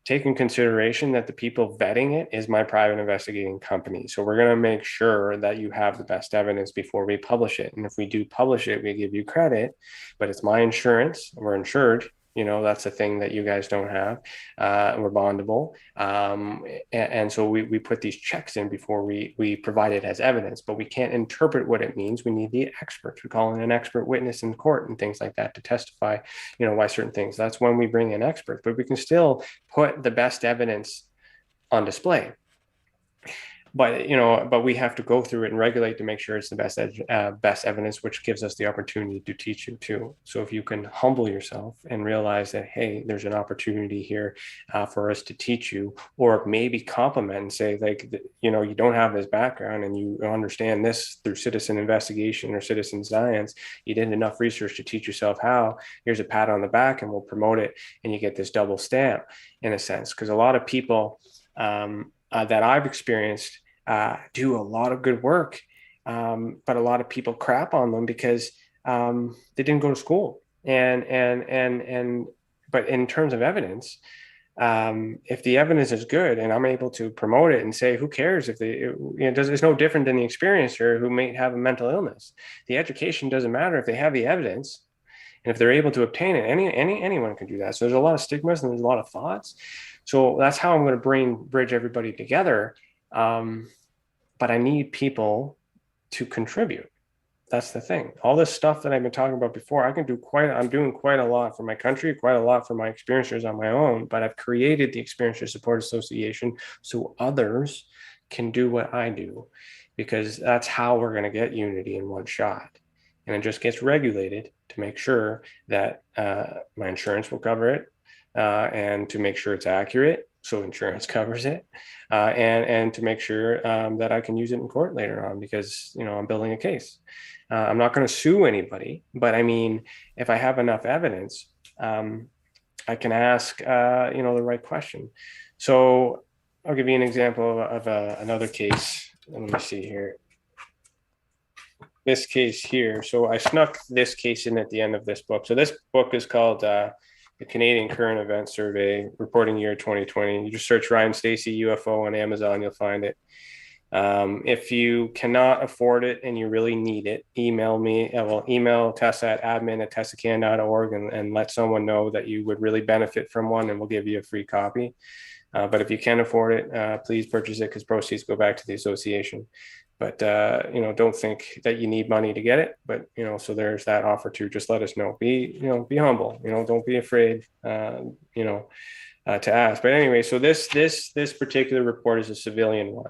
take in consideration that the people vetting it is my private investigating company. So we're going to make sure that you have the best evidence before we publish it. And if we do publish it, we give you credit, but it's my insurance. We're insured. That's a thing that you guys don't have. We're bondable. And so we put these checks in before we provide it as evidence, but we can't interpret what it means. We need the experts. We call in an expert witness in court and things like that to testify, why certain things. That's when we bring in experts, but we can still put the best evidence on display. But we have to go through it and regulate to make sure it's the best evidence, which gives us the opportunity to teach you too. So if you can humble yourself and realize that, hey, there's an opportunity here for us to teach you, or maybe compliment and say, like, you don't have this background and you understand this through citizen investigation or citizen science. You did enough research to teach yourself how. Here's a pat on the back, and we'll promote it, and you get this double stamp in a sense, because a lot of people that I've experienced do a lot of good work, but a lot of people crap on them because they didn't go to school. But in terms of evidence, if the evidence is good and I'm able to promote it and say, who cares if it's no different than the experiencer who may have a mental illness. The education doesn't matter if they have the evidence. And if they're able to obtain it, anyone can do that. So there's a lot of stigmas and there's a lot of thoughts. So that's how I'm going to bridge everybody together. But I need people to contribute. That's the thing. All this stuff that I've been talking about before, I'm doing quite a lot for my country, quite a lot for my experiencers on my own, but I've created the Experiencer Support Association so others can do what I do, because that's how we're going to get unity in one shot. And it just gets regulated to make sure that my insurance will cover it, and to make sure it's accurate, so insurance covers it, and to make sure that I can use it in court later on, because I'm building a case. I'm not going to sue anybody, but I mean, if I have enough evidence, I can ask the right question. So I'll give you an example of another case. Let me see here. This case here. So I snuck this case in at the end of this book. So this book is called The Canadian Current Event Survey, Reporting Year 2020. You just search Ryan Stacey UFO on Amazon, you'll find it. If you cannot afford it and you really need it, email me. Email Tessa at admin@tessacan.org and let someone know that you would really benefit from one, and we'll give you a free copy. But if you can afford it, please purchase it, because proceeds go back to the association. But, don't think that you need money to get it. But, so there's that offer too. Just let us know. Be humble. Don't be afraid, to ask. But anyway, so this particular report is a civilian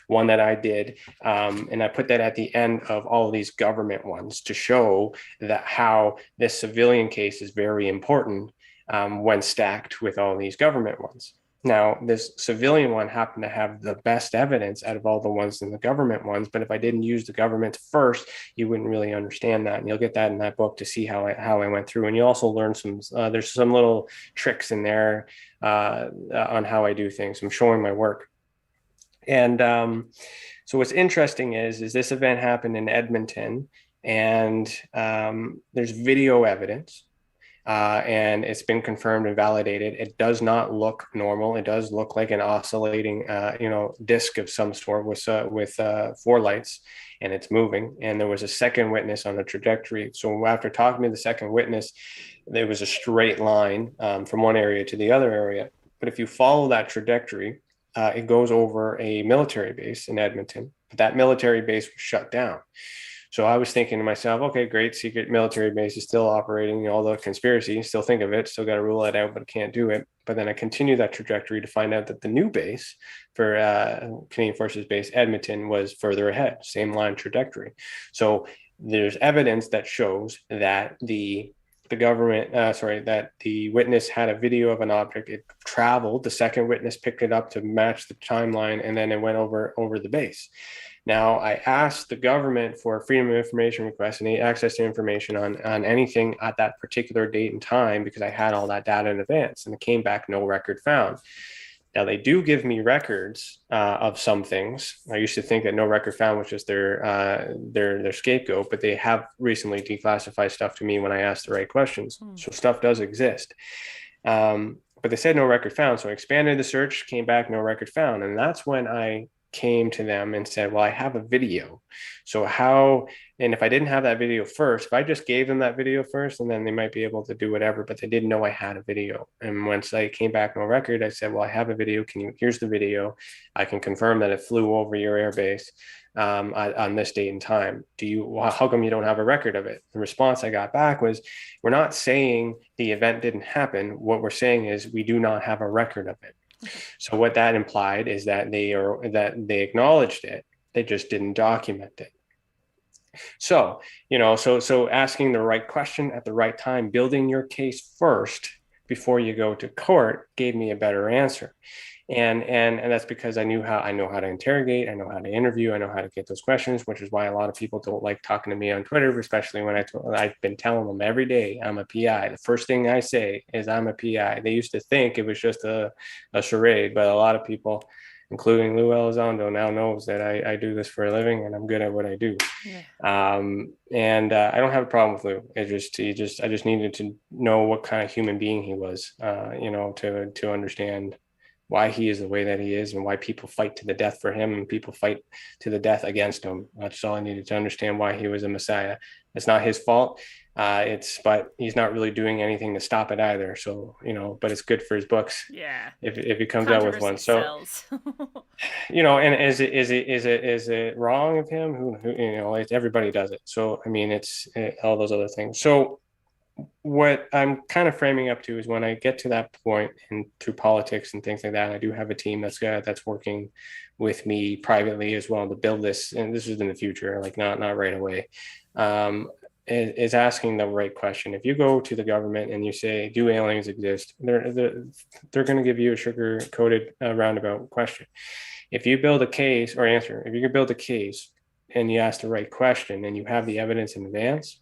one that I did. And I put that at the end of all of these government ones to show that how this civilian case is very important when stacked with all these government ones. Now, this civilian one happened to have the best evidence out of all the ones in the government ones. But if I didn't use the government first, you wouldn't really understand that. And you'll get that in that book to see how I went through. And you also learn there's some little tricks in there on how I do things. I'm showing my work. And so what's interesting is this event happened in Edmonton, and there's video evidence. And it's been confirmed and validated. It does not look normal. It does look like an oscillating, disc of some sort with four lights, and it's moving. And there was a second witness on the trajectory. So after talking to the second witness, there was a straight line from one area to the other area. But if you follow that trajectory, it goes over a military base in Edmonton. But that military base was shut down. So I was thinking to myself, okay, great, secret military base is still operating, all the conspiracy, still think of it, still got to rule it out, but can't do it. But then I continue that trajectory to find out that the new base for Canadian Forces Base Edmonton was further ahead, same line trajectory. So there's evidence that shows that the witness had a video of an object. It traveled. The second witness picked it up to match the timeline, and then it went over the base. Now, I asked the government for a freedom of information request and access to information on anything at that particular date and time, because I had all that data in advance, and it came back no record found. Now they do give me records of some things. I used to think that no record found was just their scapegoat, but they have recently declassified stuff to me when I asked the right questions. So stuff does exist. But they said no record found. So I expanded the search, came back, no record found. And that's when I came to them and said, well, I have a video. So and if I didn't have that video first, if I just gave them that video first, and then they might be able to do whatever, but they didn't know I had a video. And once I came back, no record, I said, well, I have a video. Here's the video. I can confirm that it flew over your airbase on this date and time. How come you don't have a record of it? The response I got back was, we're not saying the event didn't happen. What we're saying is we do not have a record of it. So what that implied is that they acknowledged it. They just didn't document it. So, so asking the right question at the right time, building your case first before you go to court gave me a better answer. And that's because I know how to interrogate, I know how to interview, I know how to get those questions, which is why a lot of people don't like talking to me on Twitter, especially when I've been telling them every day I'm a PI. The first thing I say is I'm a PI. They used to think it was just a charade, but a lot of people, including Lou Elizondo, now knows that I do this for a living and I'm good at what I do. Yeah. I don't have a problem with Lou. I just needed to know what kind of human being he was, to understand why he is the way that he is and why people fight to the death for him and people fight to the death against him. That's all I needed to understand, why he was a messiah. It's not his fault. But he's not really doing anything to stop it either. So, but it's good for his books. Yeah. If he comes out with one. So, and is it wrong of him? Who everybody does it. So, I mean, it's all those other things. So what I'm kind of framing up to is when I get to that point and through politics and things like that, I do have a team that's working with me privately as well to build this. And this is in the future, like not right away. Is asking the right question. If you go to the government and you say, do aliens exist? They're going to give you a sugar-coated roundabout question. If you build a case if you can build a case and you ask the right question and you have the evidence in advance,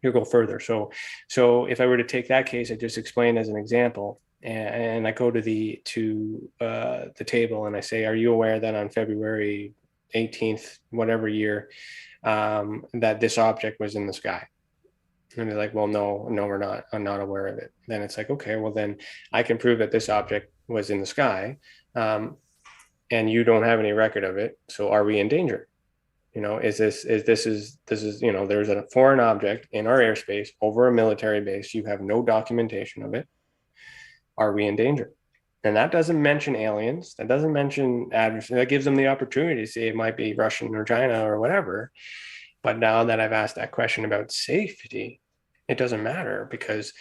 you'll go further. So if I were to take that case I just explained as an example, and I go to the table and I say, are you aware that on February 18th, whatever year, that this object was in the sky? And they're like, well, no, we're not. I'm not aware of it. Then it's like, okay, well then I can prove that this object was in the sky, and you don't have any record of it. So are we in danger? This is there's a foreign object in our airspace over a military base. You have no documentation of it. Are we in danger? And that doesn't mention aliens. That doesn't mention adversaries. That gives them the opportunity to say it might be Russian or China or whatever. But now that I've asked that question about safety, it doesn't matter because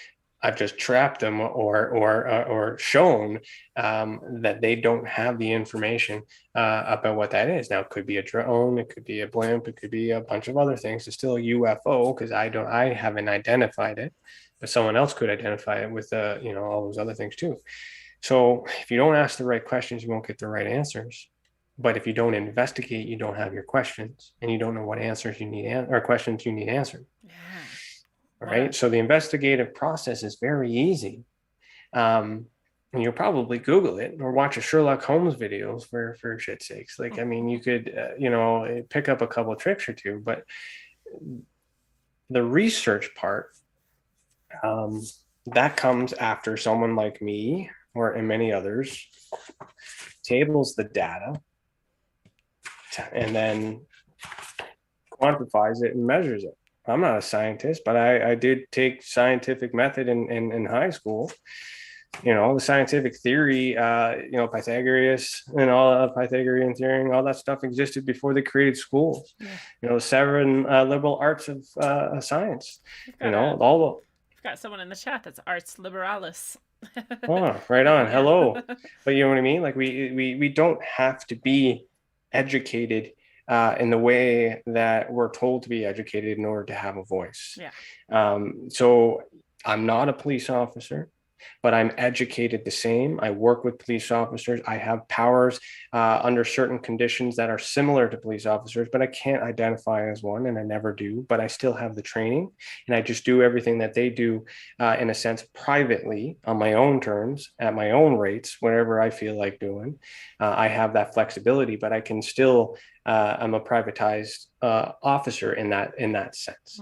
I've just trapped them or shown that they don't have the information about what that is. Now, it could be a drone, it could be a blimp, it could be a bunch of other things. It's still a UFO because I haven't identified it, but someone else could identify it with all those other things too. So if you don't ask the right questions, you won't get the right answers. But if you don't investigate, you don't have your questions, and you don't know what answers you need or questions you need answered. Yeah. Right. So the investigative process is very easy. And you'll probably Google it or watch a Sherlock Holmes videos for shit's sakes. Like, I mean, you could, pick up a couple of tricks or two, but the research part, that comes after someone like me and many others tables the data and then quantifies it and measures it. I'm not a scientist, but I did take scientific method in high school. The scientific theory, Pythagoras and all of Pythagorean theory and all that stuff existed before they created schools. Yeah. 7 liberal arts of science. You've got someone in the chat that's arts liberalis. Oh, right on. Hello. But you know what I mean? Like we don't have to be educated in the way that we're told to be educated in order to have a voice. Yeah. So I'm not a police officer. but I'm educated the same. I work with police officers. I have powers under certain conditions that are similar to police officers, but I can't identify as one, and I never do. But I still have the training, and I just do everything that they do in a sense privately on my own terms, at my own rates, whatever I feel like doing. I have that flexibility, but I can still. I'm a privatized officer in that sense.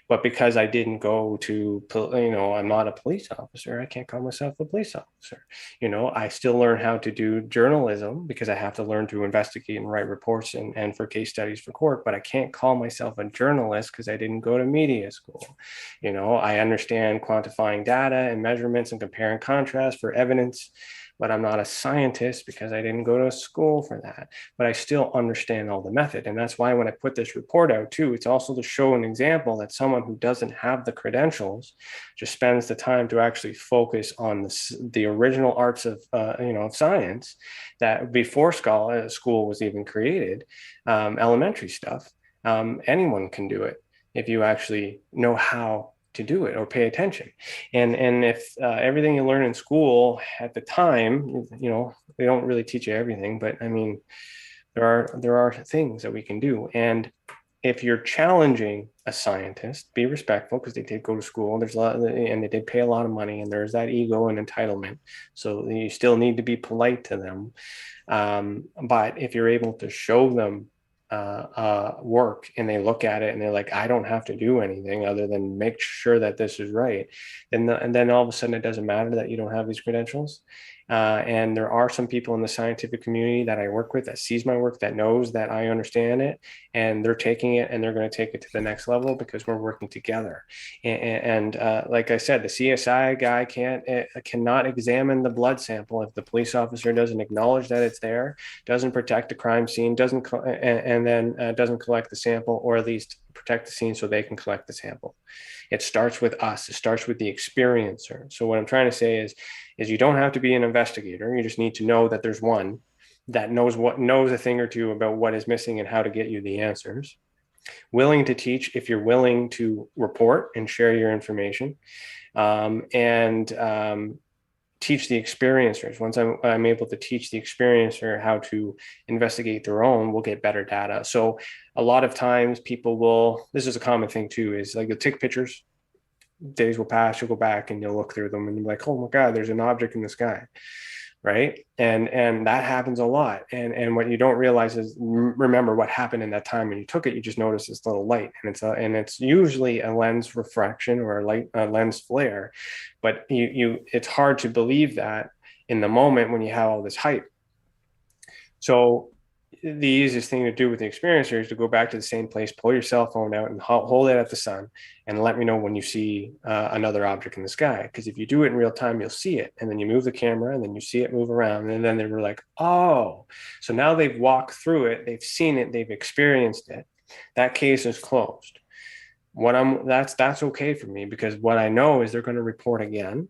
But because I didn't go to, I'm not a police officer. I can't call myself a police officer. I still learn how to do journalism because I have to learn to investigate and write reports and for case studies for court. But I can't call myself a journalist because I didn't go to media school. I understand quantifying data and measurements and compare and contrast for evidence, but I'm not a scientist because I didn't go to school for that. But I still understand all the method. And that's why when I put this report out too, it's also to show an example that someone who doesn't have the credentials just spends the time to actually focus on the original arts of science that before school was even created, elementary stuff. Anyone can do it if you actually know how to do it or pay attention. And if everything you learn in school at the time, they don't really teach you everything, but I mean, there are things that we can do. And if you're challenging a scientist, be respectful because they did go to school. There's a lot, and they did pay a lot of money, and there's that ego and entitlement. So you still need to be polite to them. But if you're able to show them work and they look at it and they're like, I don't have to do anything other than make sure that this is right. And then all of a sudden it doesn't matter that you don't have these credentials. And there are some people in the scientific community that I work with that sees my work, that knows that I understand it, and they're taking it and they're going to take it to the next level because we're working together. And like I said, the CSI guy cannot examine the blood sample if the police officer doesn't acknowledge that it's there, doesn't protect the crime scene, doesn't collect the sample, or at least protect the scene so they can collect the sample. It starts with us. It starts with the experiencer. So what I'm trying to say is you don't have to be an investigator. You just need to know that there's one that knows a thing or two about what is missing and how to get you the answers. Willing to teach if you're willing to report and share your information, and teach the experiencers. Once I'm able to teach the experiencer how to investigate their own, we'll get better data. So a lot of times this is a common thing too, is like you'll take pictures, days will pass, you'll go back and you'll look through them and you're like, oh my God, there's an object in the sky. Right. And that happens a lot. And what you don't realize is, remember what happened in that time when you took it. You just notice this little light, and it's usually a lens refraction or a lens flare. But it's hard to believe that in the moment when you have all this hype. So the easiest thing to do with the experiencer is to go back to the same place, pull your cell phone out and hold it at the sun and let me know when you see another object in the sky. Because if you do it in real time, you'll see it. And then you move the camera and then you see it move around. And then they were like, oh, so now they've walked through it. They've seen it. They've experienced it. That case is closed. That's okay for me, because what I know is they're going to report again.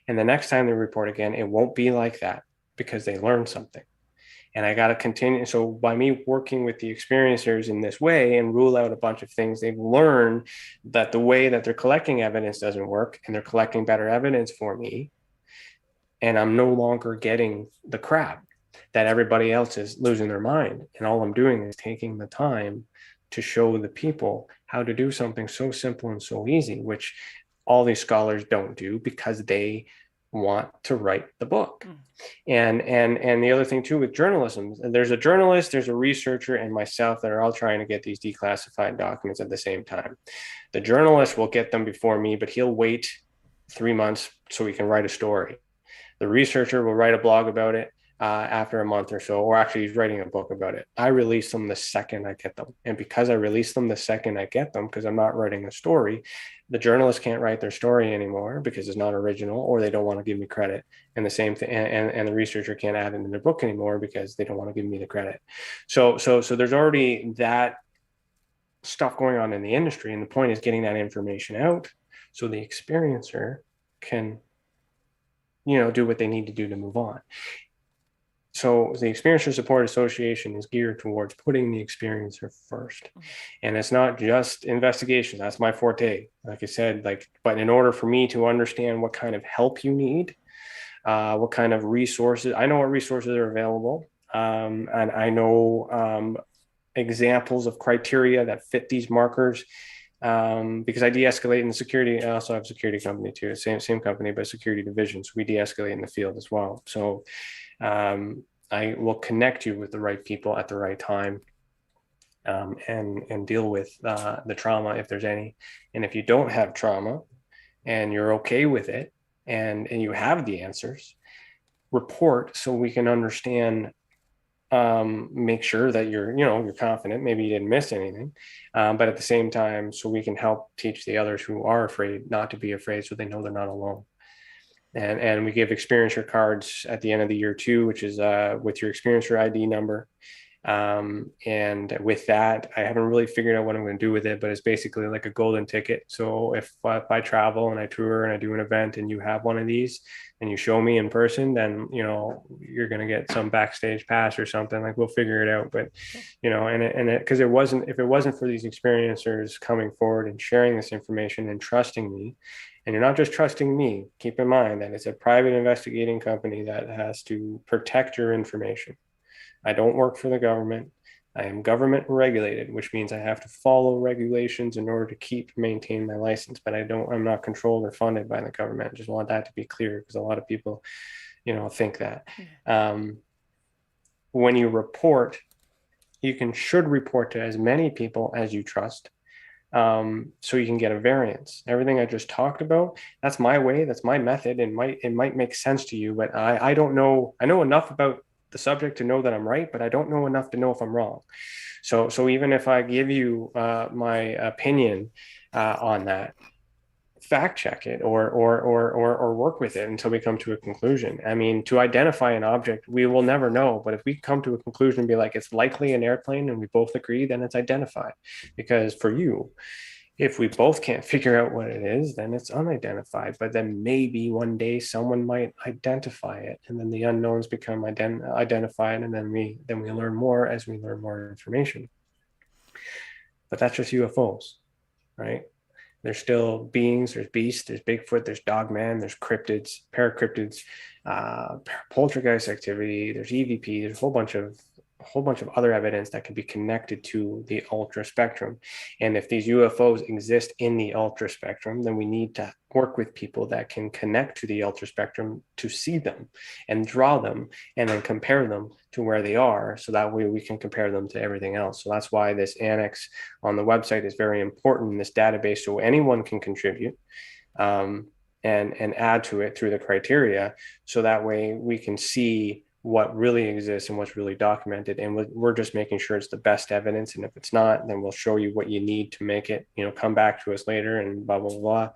And the next time they report again, it won't be like that because they learned something. And I got to continue. So by me working with the experiencers in this way and rule out a bunch of things, they've learned that the way that they're collecting evidence doesn't work, and they're collecting better evidence for me. And I'm no longer getting the crap that everybody else is losing their mind. And all I'm doing is taking the time to show the people how to do something so simple and so easy, which all these scholars don't do because they want to write the book. And the other thing too with journalism, there's a journalist, there's a researcher, and myself that are all trying to get these declassified documents at the same time. The journalist will get them before me, but he'll wait 3 months so he can write a story. The researcher will write a blog about it after a month or so, or actually he's writing a book about it. I release them the second I get them. And because I release them the second I get them, because I'm not writing a story, the journalist can't write their story anymore because it's not original, or they don't want to give me credit. And the same thing, and the researcher can't add it in their book anymore because they don't want to give me the credit. So there's already that stuff going on in the industry. And the point is getting that information out so the experiencer can, do what they need to do to move on. So the Experiencer Support Association is geared towards putting the experiencer first. And it's not just investigations. That's my forte. Like I said, but in order for me to understand what kind of help you need, what kind of resources, I know what resources are available. And I know examples of criteria that fit these markers. Because I de-escalate in the security. I also have a security company too, same company, but security division. So we de-escalate in the field as well. So I will connect you with the right people at the right time, and deal with the trauma if there's any. And if you don't have trauma and you're okay with it, and you have the answers, report so we can understand. Make sure that you're confident. Maybe you didn't miss anything, but at the same time, so we can help teach the others who are afraid not to be afraid, so they know they're not alone. And we give experiencer cards at the end of the year too, which is with your experiencer ID number. And with that, I haven't really figured out what I'm going to do with it, but it's basically like a golden ticket. So if I travel and I tour and I do an event and you have one of these and you show me in person, then, you're going to get some backstage pass or something. Like, we'll figure it out. But, because if it wasn't for these experiencers coming forward and sharing this information and trusting me, and you're not just trusting me, keep in mind that it's a private investigating company that has to protect your information. I don't work for the government. I am government regulated, which means I have to follow regulations in order to maintain my license, but I'm not controlled or funded by the government. I just want that to be clear, because a lot of people, think that. When you report, you should report to as many people as you trust. So you can get a variance. Everything I just talked about, that's my way, that's my method. It might make sense to you, but I don't know. I know enough about the subject to know that I'm right, but I don't know enough to know if I'm wrong. So even if I give you my opinion on that, fact check it or work with it until we come to a conclusion. I mean, to identify an object, we will never know, but if we come to a conclusion and be like, it's likely an airplane, and we both agree, then it's identified. Because for you, if we both can't figure out what it is, then it's unidentified. But then maybe one day someone might identify it, and then the unknowns become identified, and then we learn more as we learn more information. But that's just UFOs, right? There's still beings, there's beasts, there's Bigfoot, there's Dogman, there's cryptids, paracryptids, poltergeist activity, there's EVP, there's a whole bunch of other evidence that can be connected to the ultra spectrum. And if these UFOs exist in the ultra spectrum, then we need to work with people that can connect to the ultra spectrum to see them and draw them and then compare them to where they are. So that way we can compare them to everything else. So that's why this annex on the website is very important in this database, so anyone can contribute and add to it through the criteria. So that way we can see what really exists and what's really documented, and we're just making sure it's the best evidence. And if it's not, then we'll show you what you need to make it, come back to us later and blah blah blah.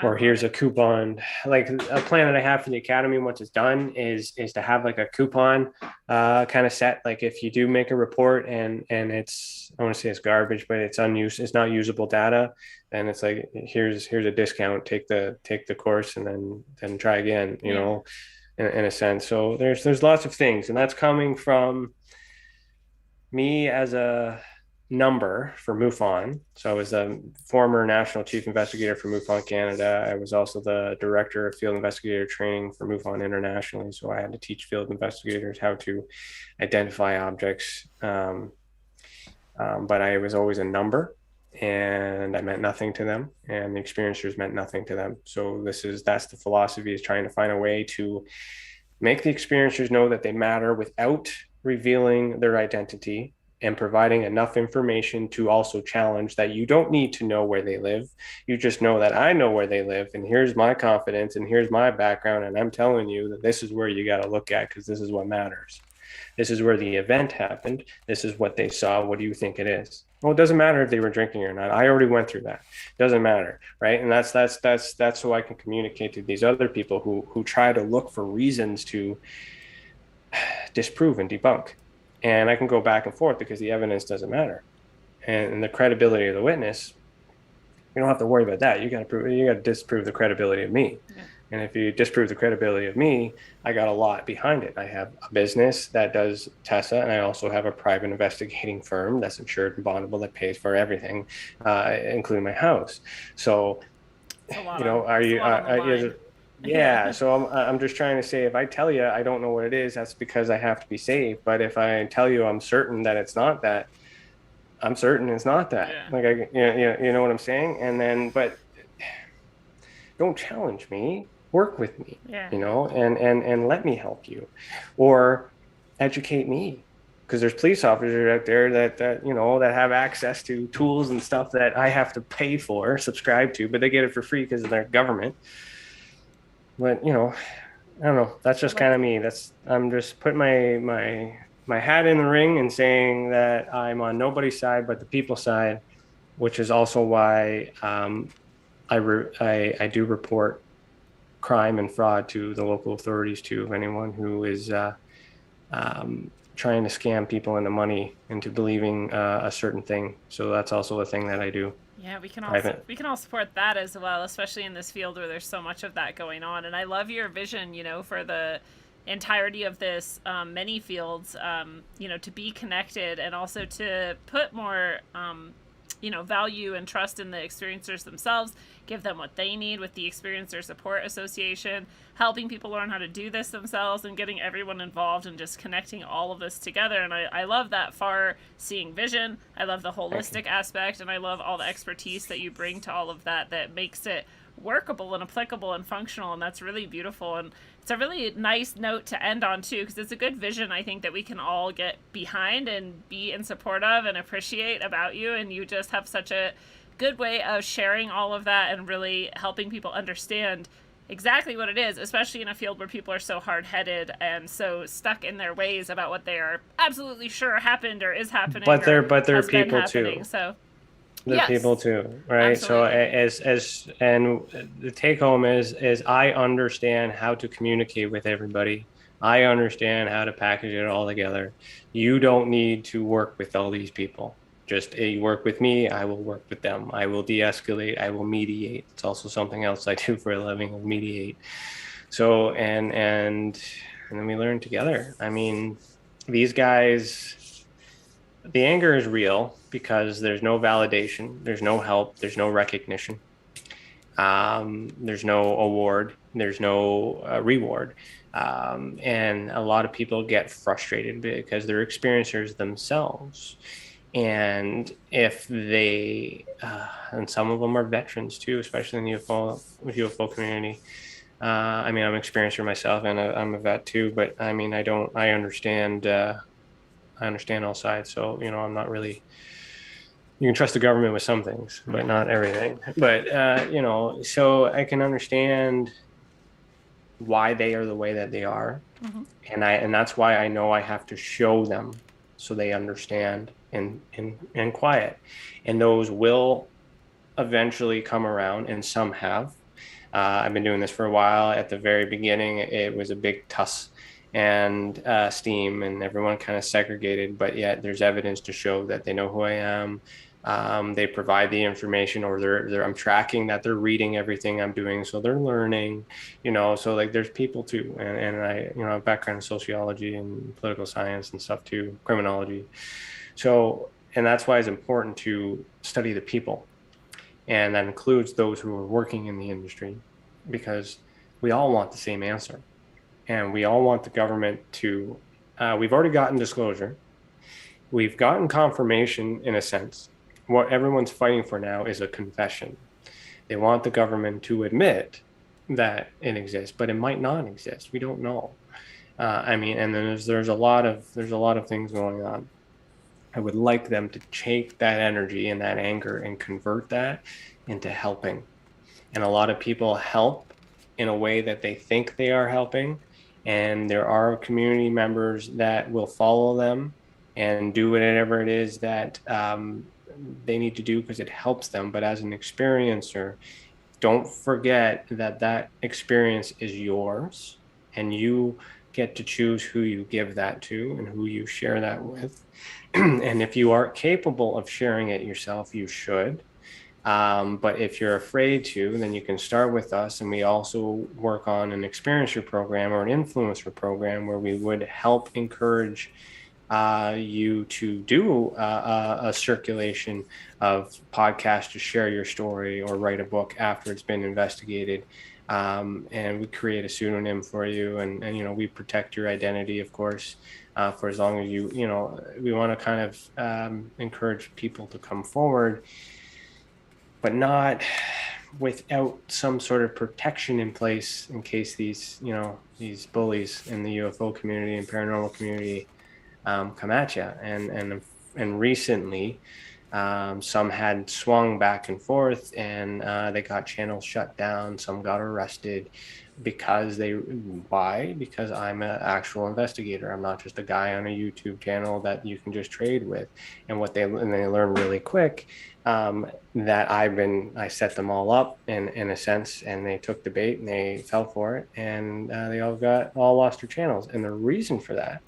Or here's a coupon. Like, a plan that I have for the academy once it's done is to have like a coupon kind of set. Like, if you do make a report and it's, I want to say it's garbage, but it's it's not usable data, then it's like, here's a discount, take the course and then try again, in a sense. So there's lots of things, and that's coming from me as a number for MUFON. So I was a former national chief investigator for MUFON Canada. I was also the director of field investigator training for MUFON internationally. So I had to teach field investigators how to identify objects. But I was always a number, and I meant nothing to them, and the experiencers meant nothing to them. So that's the philosophy, is trying to find a way to make the experiencers know that they matter without revealing their identity, and providing enough information to also challenge that you don't need to know where they live. You just know that I know where they live, and here's my confidence, and here's my background, and I'm telling you that this is where you got to look at, because this is what matters. This is where the event happened. This is what they saw. What do you think it is? Well, it doesn't matter if they were drinking or not. I already went through that. It doesn't matter, right? And that's so I can communicate to these other people who try to look for reasons to disprove and debunk. And I can go back and forth because the evidence doesn't matter. And the credibility of the witness, you don't have to worry about that. You got to disprove the credibility of me. Yeah. And if you disprove the credibility of me, I got a lot behind it. I have a business that does TESA, and I also have a private investigating firm that's insured and bondable that pays for everything, including my house. So, It's a lot you know, on. are It's a you? lot on the line. Yeah. So I'm just trying to say, if I tell you I don't know what it is, that's because I have to be safe. But if I tell you I'm certain that it's not that, I'm certain it's not that. Yeah. Like you know what I'm saying? And then, but don't challenge me, work with me, Yeah. you know, and let me help you, or educate me, because there's police officers out there that you know, that have access to tools and stuff that I have to pay for, subscribe to, but they get it for free because of their government. But you know, I don't know, that's just kind of me. That's, I'm just putting my hat in the ring and saying that I'm on nobody's side but the people's side, which is also why I do report crime and fraud to the local authorities too, of anyone who is trying to scam people into money into believing a certain thing. So that's also a thing that I do. Yeah, Private. we can all support that as well, especially in this field where there's so much of that going on. And I love your vision, you know, for the entirety of this many fields, you know, to be connected and also to put more you know, value and trust in the experiencers themselves, give them what they need with the Experiencer Support Association, helping people learn how to do this themselves and getting everyone involved and just connecting all of this together. And I love that far seeing vision. I love the holistic aspect, and I love all the expertise that you bring to all of that that makes it workable and applicable and functional, and that's really beautiful. And it's a really nice note to end on too, because it's a good vision, I think, that we can all get behind and be in support of and appreciate about you. And you just have such a good way of sharing all of that and really helping people understand exactly what it is, especially in a field where people are so hard-headed and so stuck in their ways about what they are absolutely sure happened or is happening, But they're has been people happening. too. So They're yes, people too, right? So absolutely. as and the take home is I understand how to communicate with everybody. I understand how to package it all together. You don't need to work with all these people. Just you work with me, I will work with them. I will de-escalate, I will mediate. It's also something else I do for a living, I'll mediate. So and then we learn together. I mean, these guys, the anger is real because there's no validation, there's no help, there's no recognition, there's no award, there's no reward. And a lot of people get frustrated because they're experiencers themselves. And if they, and some of them are veterans too, especially in the UFO community. I mean, I'm an experiencer myself, and I'm a vet too. But I mean, I understand. I understand all sides. So, you know, I'm not really, you can trust the government with some things, but not everything. But, you know, so I can understand why they are the way that they are. Mm-hmm. And that's why I know I have to show them so they understand and quiet. And those will eventually come around, and some have. I've been doing this for a while. At the very beginning, it was a big tuss and steam, and everyone kind of segregated, but yet there's evidence to show that they know who I am. They provide the information, or I'm tracking that they're reading everything I'm doing, so they're learning, you know. So like, there's people too, and I, you know, have background in sociology and political science and stuff too, criminology. So, and that's why it's important to study the people, and that includes those who are working in the industry, because we all want the same answer. And we all want the government to, we've already gotten disclosure. We've gotten confirmation in a sense. What everyone's fighting for now is a confession. They want the government to admit that it exists, but it might not exist. We don't know. I mean, and then there's a lot of things going on. I would like them to take that energy and that anger and convert that into helping. And a lot of people help in a way that they think they are helping. And there are community members that will follow them and do whatever it is that they need to do because it helps them. But as an experiencer, don't forget that that experience is yours, and you get to choose who you give that to and who you share that with. And if you are capable of sharing it yourself, you should. But if you're afraid to, then you can start with us. And we also work on an experiencer program or an influencer program where we would help encourage you to do a circulation of podcasts to share your story or write a book after it's been investigated. And we create a pseudonym for you, and you know, we protect your identity, of course, for as long as you know, we want to kind of encourage people to come forward, but not without some sort of protection in place in case these, you know, these bullies in the UFO community and paranormal community come at you. And recently, some had swung back and forth, and they got channels shut down. Some got arrested because because I'm an actual investigator. I'm not just a guy on a YouTube channel that you can just trade with. And they learn really quick that I set them all up in a sense, and they took the bait and they fell for it, and they all lost their channels. And the reason for that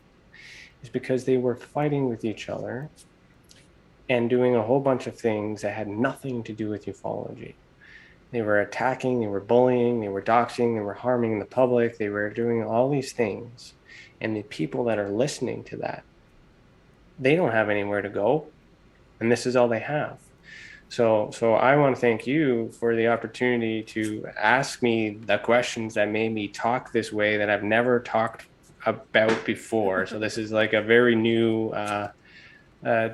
is because they were fighting with each other and doing a whole bunch of things that had nothing to do with ufology. They were attacking, they were bullying, they were doxing, they were harming the public, they were doing all these things. And the people that are listening to that, they don't have anywhere to go, and this is all they have. So I want to thank you for the opportunity to ask me the questions that made me talk this way that I've never talked about before. So this is like a very new,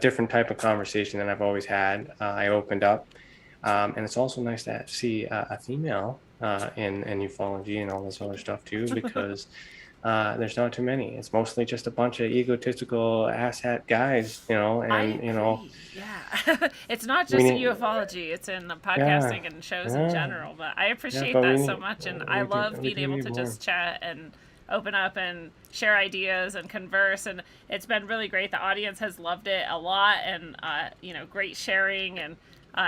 different type of conversation than I've always had. I opened up, and it's also nice to see a female in ufology and all this other stuff too, because there's not too many. It's mostly just a bunch of egotistical asshat guys, you know, and you know. Yeah, it's not just in ufology; it's in the podcasting and shows in general. But I appreciate that so much, and I love being able to just chat and open up and share ideas and converse, and it's been really great. The audience has loved it a lot, and you know, great sharing and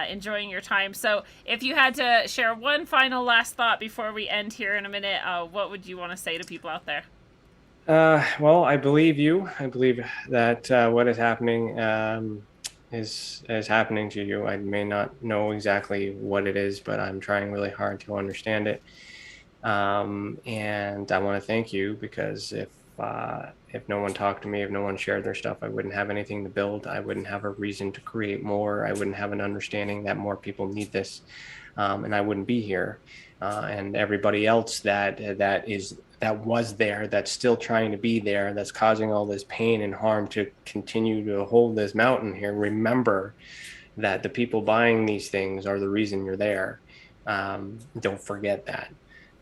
enjoying your time. So if you had to share one final last thought before we end here in a minute, what would you want to say to people out there? Well, I believe you. I believe that what is happening is happening to you. I may not know exactly what it is, but I'm trying really hard to understand it. And I want to thank you, because if no one talked to me, if no one shared their stuff, I wouldn't have anything to build. I wouldn't have a reason to create more. I wouldn't have an understanding that more people need this, and I wouldn't be here. And everybody else that was there, that's still trying to be there, that's causing all this pain and harm to continue to hold this mountain here. Remember that the people buying these things are the reason you're there. Don't forget that.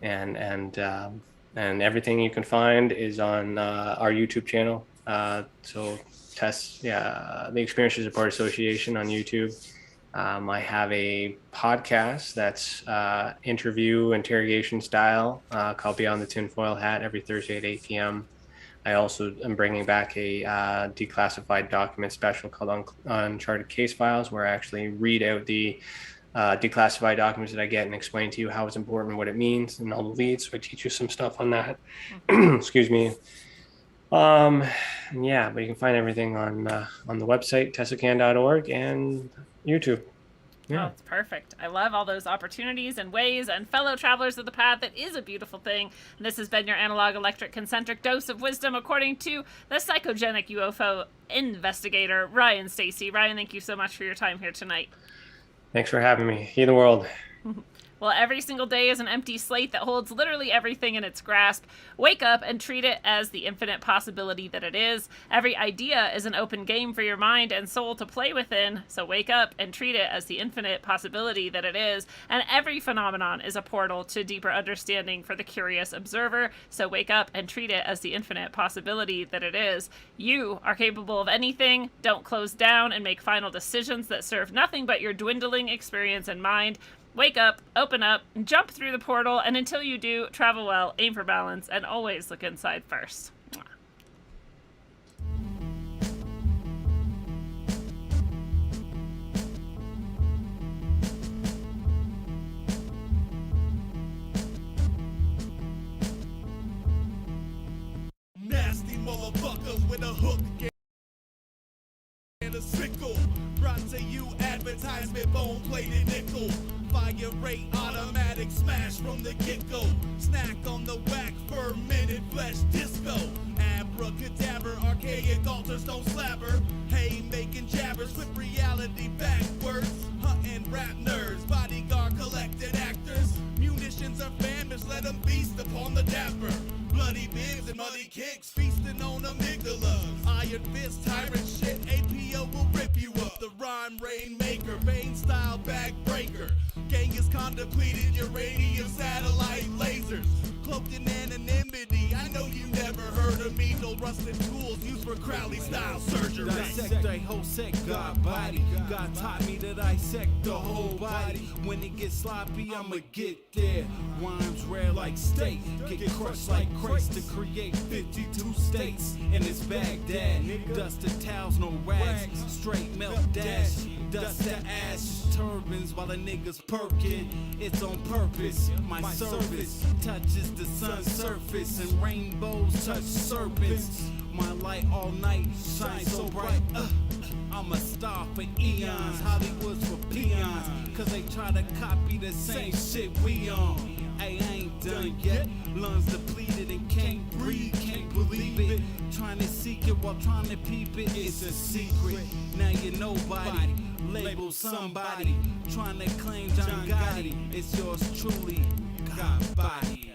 And everything you can find is on our YouTube channel. So the Experiences Support Association on YouTube. I have a podcast that's interrogation style called Beyond the Tinfoil Hat every Thursday at 8 p.m. I also am bringing back a declassified document special called Uncharted Case Files, where I actually read out the declassified documents that I get and explain to you how it's important, what it means, and all the leads. So I teach you some stuff on that. Excuse me. Yeah, but you can find everything on the website, tessacan.org, and YouTube. Yeah. Oh, it's perfect. I love all those opportunities and ways, and fellow travelers of the path. It is a beautiful thing. And this has been your analog electric concentric dose of wisdom, according to the psychogenic UFO investigator, Ryan Stacey. Ryan, thank you so much for your time here tonight. Thanks for having me. Heal the world. Well, every single day is an empty slate that holds literally everything in its grasp. Wake up and treat it as the infinite possibility that it is. Every idea is an open game for your mind and soul to play within. So wake up and treat it as the infinite possibility that it is. And every phenomenon is a portal to deeper understanding for the curious observer. So wake up and treat it as the infinite possibility that it is. You are capable of anything. Don't close down and make final decisions that serve nothing but your dwindling experience and mind. Wake up, open up, jump through the portal, and until you do, travel well, aim for balance, and always look inside first. Nasty motherfuckers with a hook and a sickle. Brought to you, advertised. advertisement, bone-plated nickel. Fire rate, automatic smash from the get-go. Snack on the whack, fermented flesh disco. Abracadabra, archaic altars don't slabber. Hey, making jabbers with reality backwards. Hunting rap nerds, bodyguard collected actors. Munitions are famished, let them feast upon the dapper. Bloody bibs and muddy kicks, feasting on amygdalas. Iron fist, tyrant shit, APO will rip you up. The rhyme rainmaker, vein style backbreaker. Genghis Khan depleted uranium satellite lasers. Cloaked in anonymity, I know you never heard of me. No rusted tools used for Crowley style surgery. Dissect a whole set, God body. God taught me to dissect the whole body. When it gets sloppy, I'ma get there. Rhymes rare like steak, get crushed like crates to create 52 states. And it's Baghdad, dusted towels, no rags. Straight milk dash, dust to ash. Turbans while the niggas perkin'. It's on purpose, my service touches the sun's surface. And rainbows touch serpents. My light all night shines so bright. I'm a star for eons, Hollywood's for peons. Cause they try to copy the same shit we on. Hey, I ain't done yet. Lungs depleted and can't breathe, can't believe it. Trying to seek it while trying to peep it. It's a secret. Now you're nobody. Label somebody. Trying to claim John Gotti. It's yours truly, God body.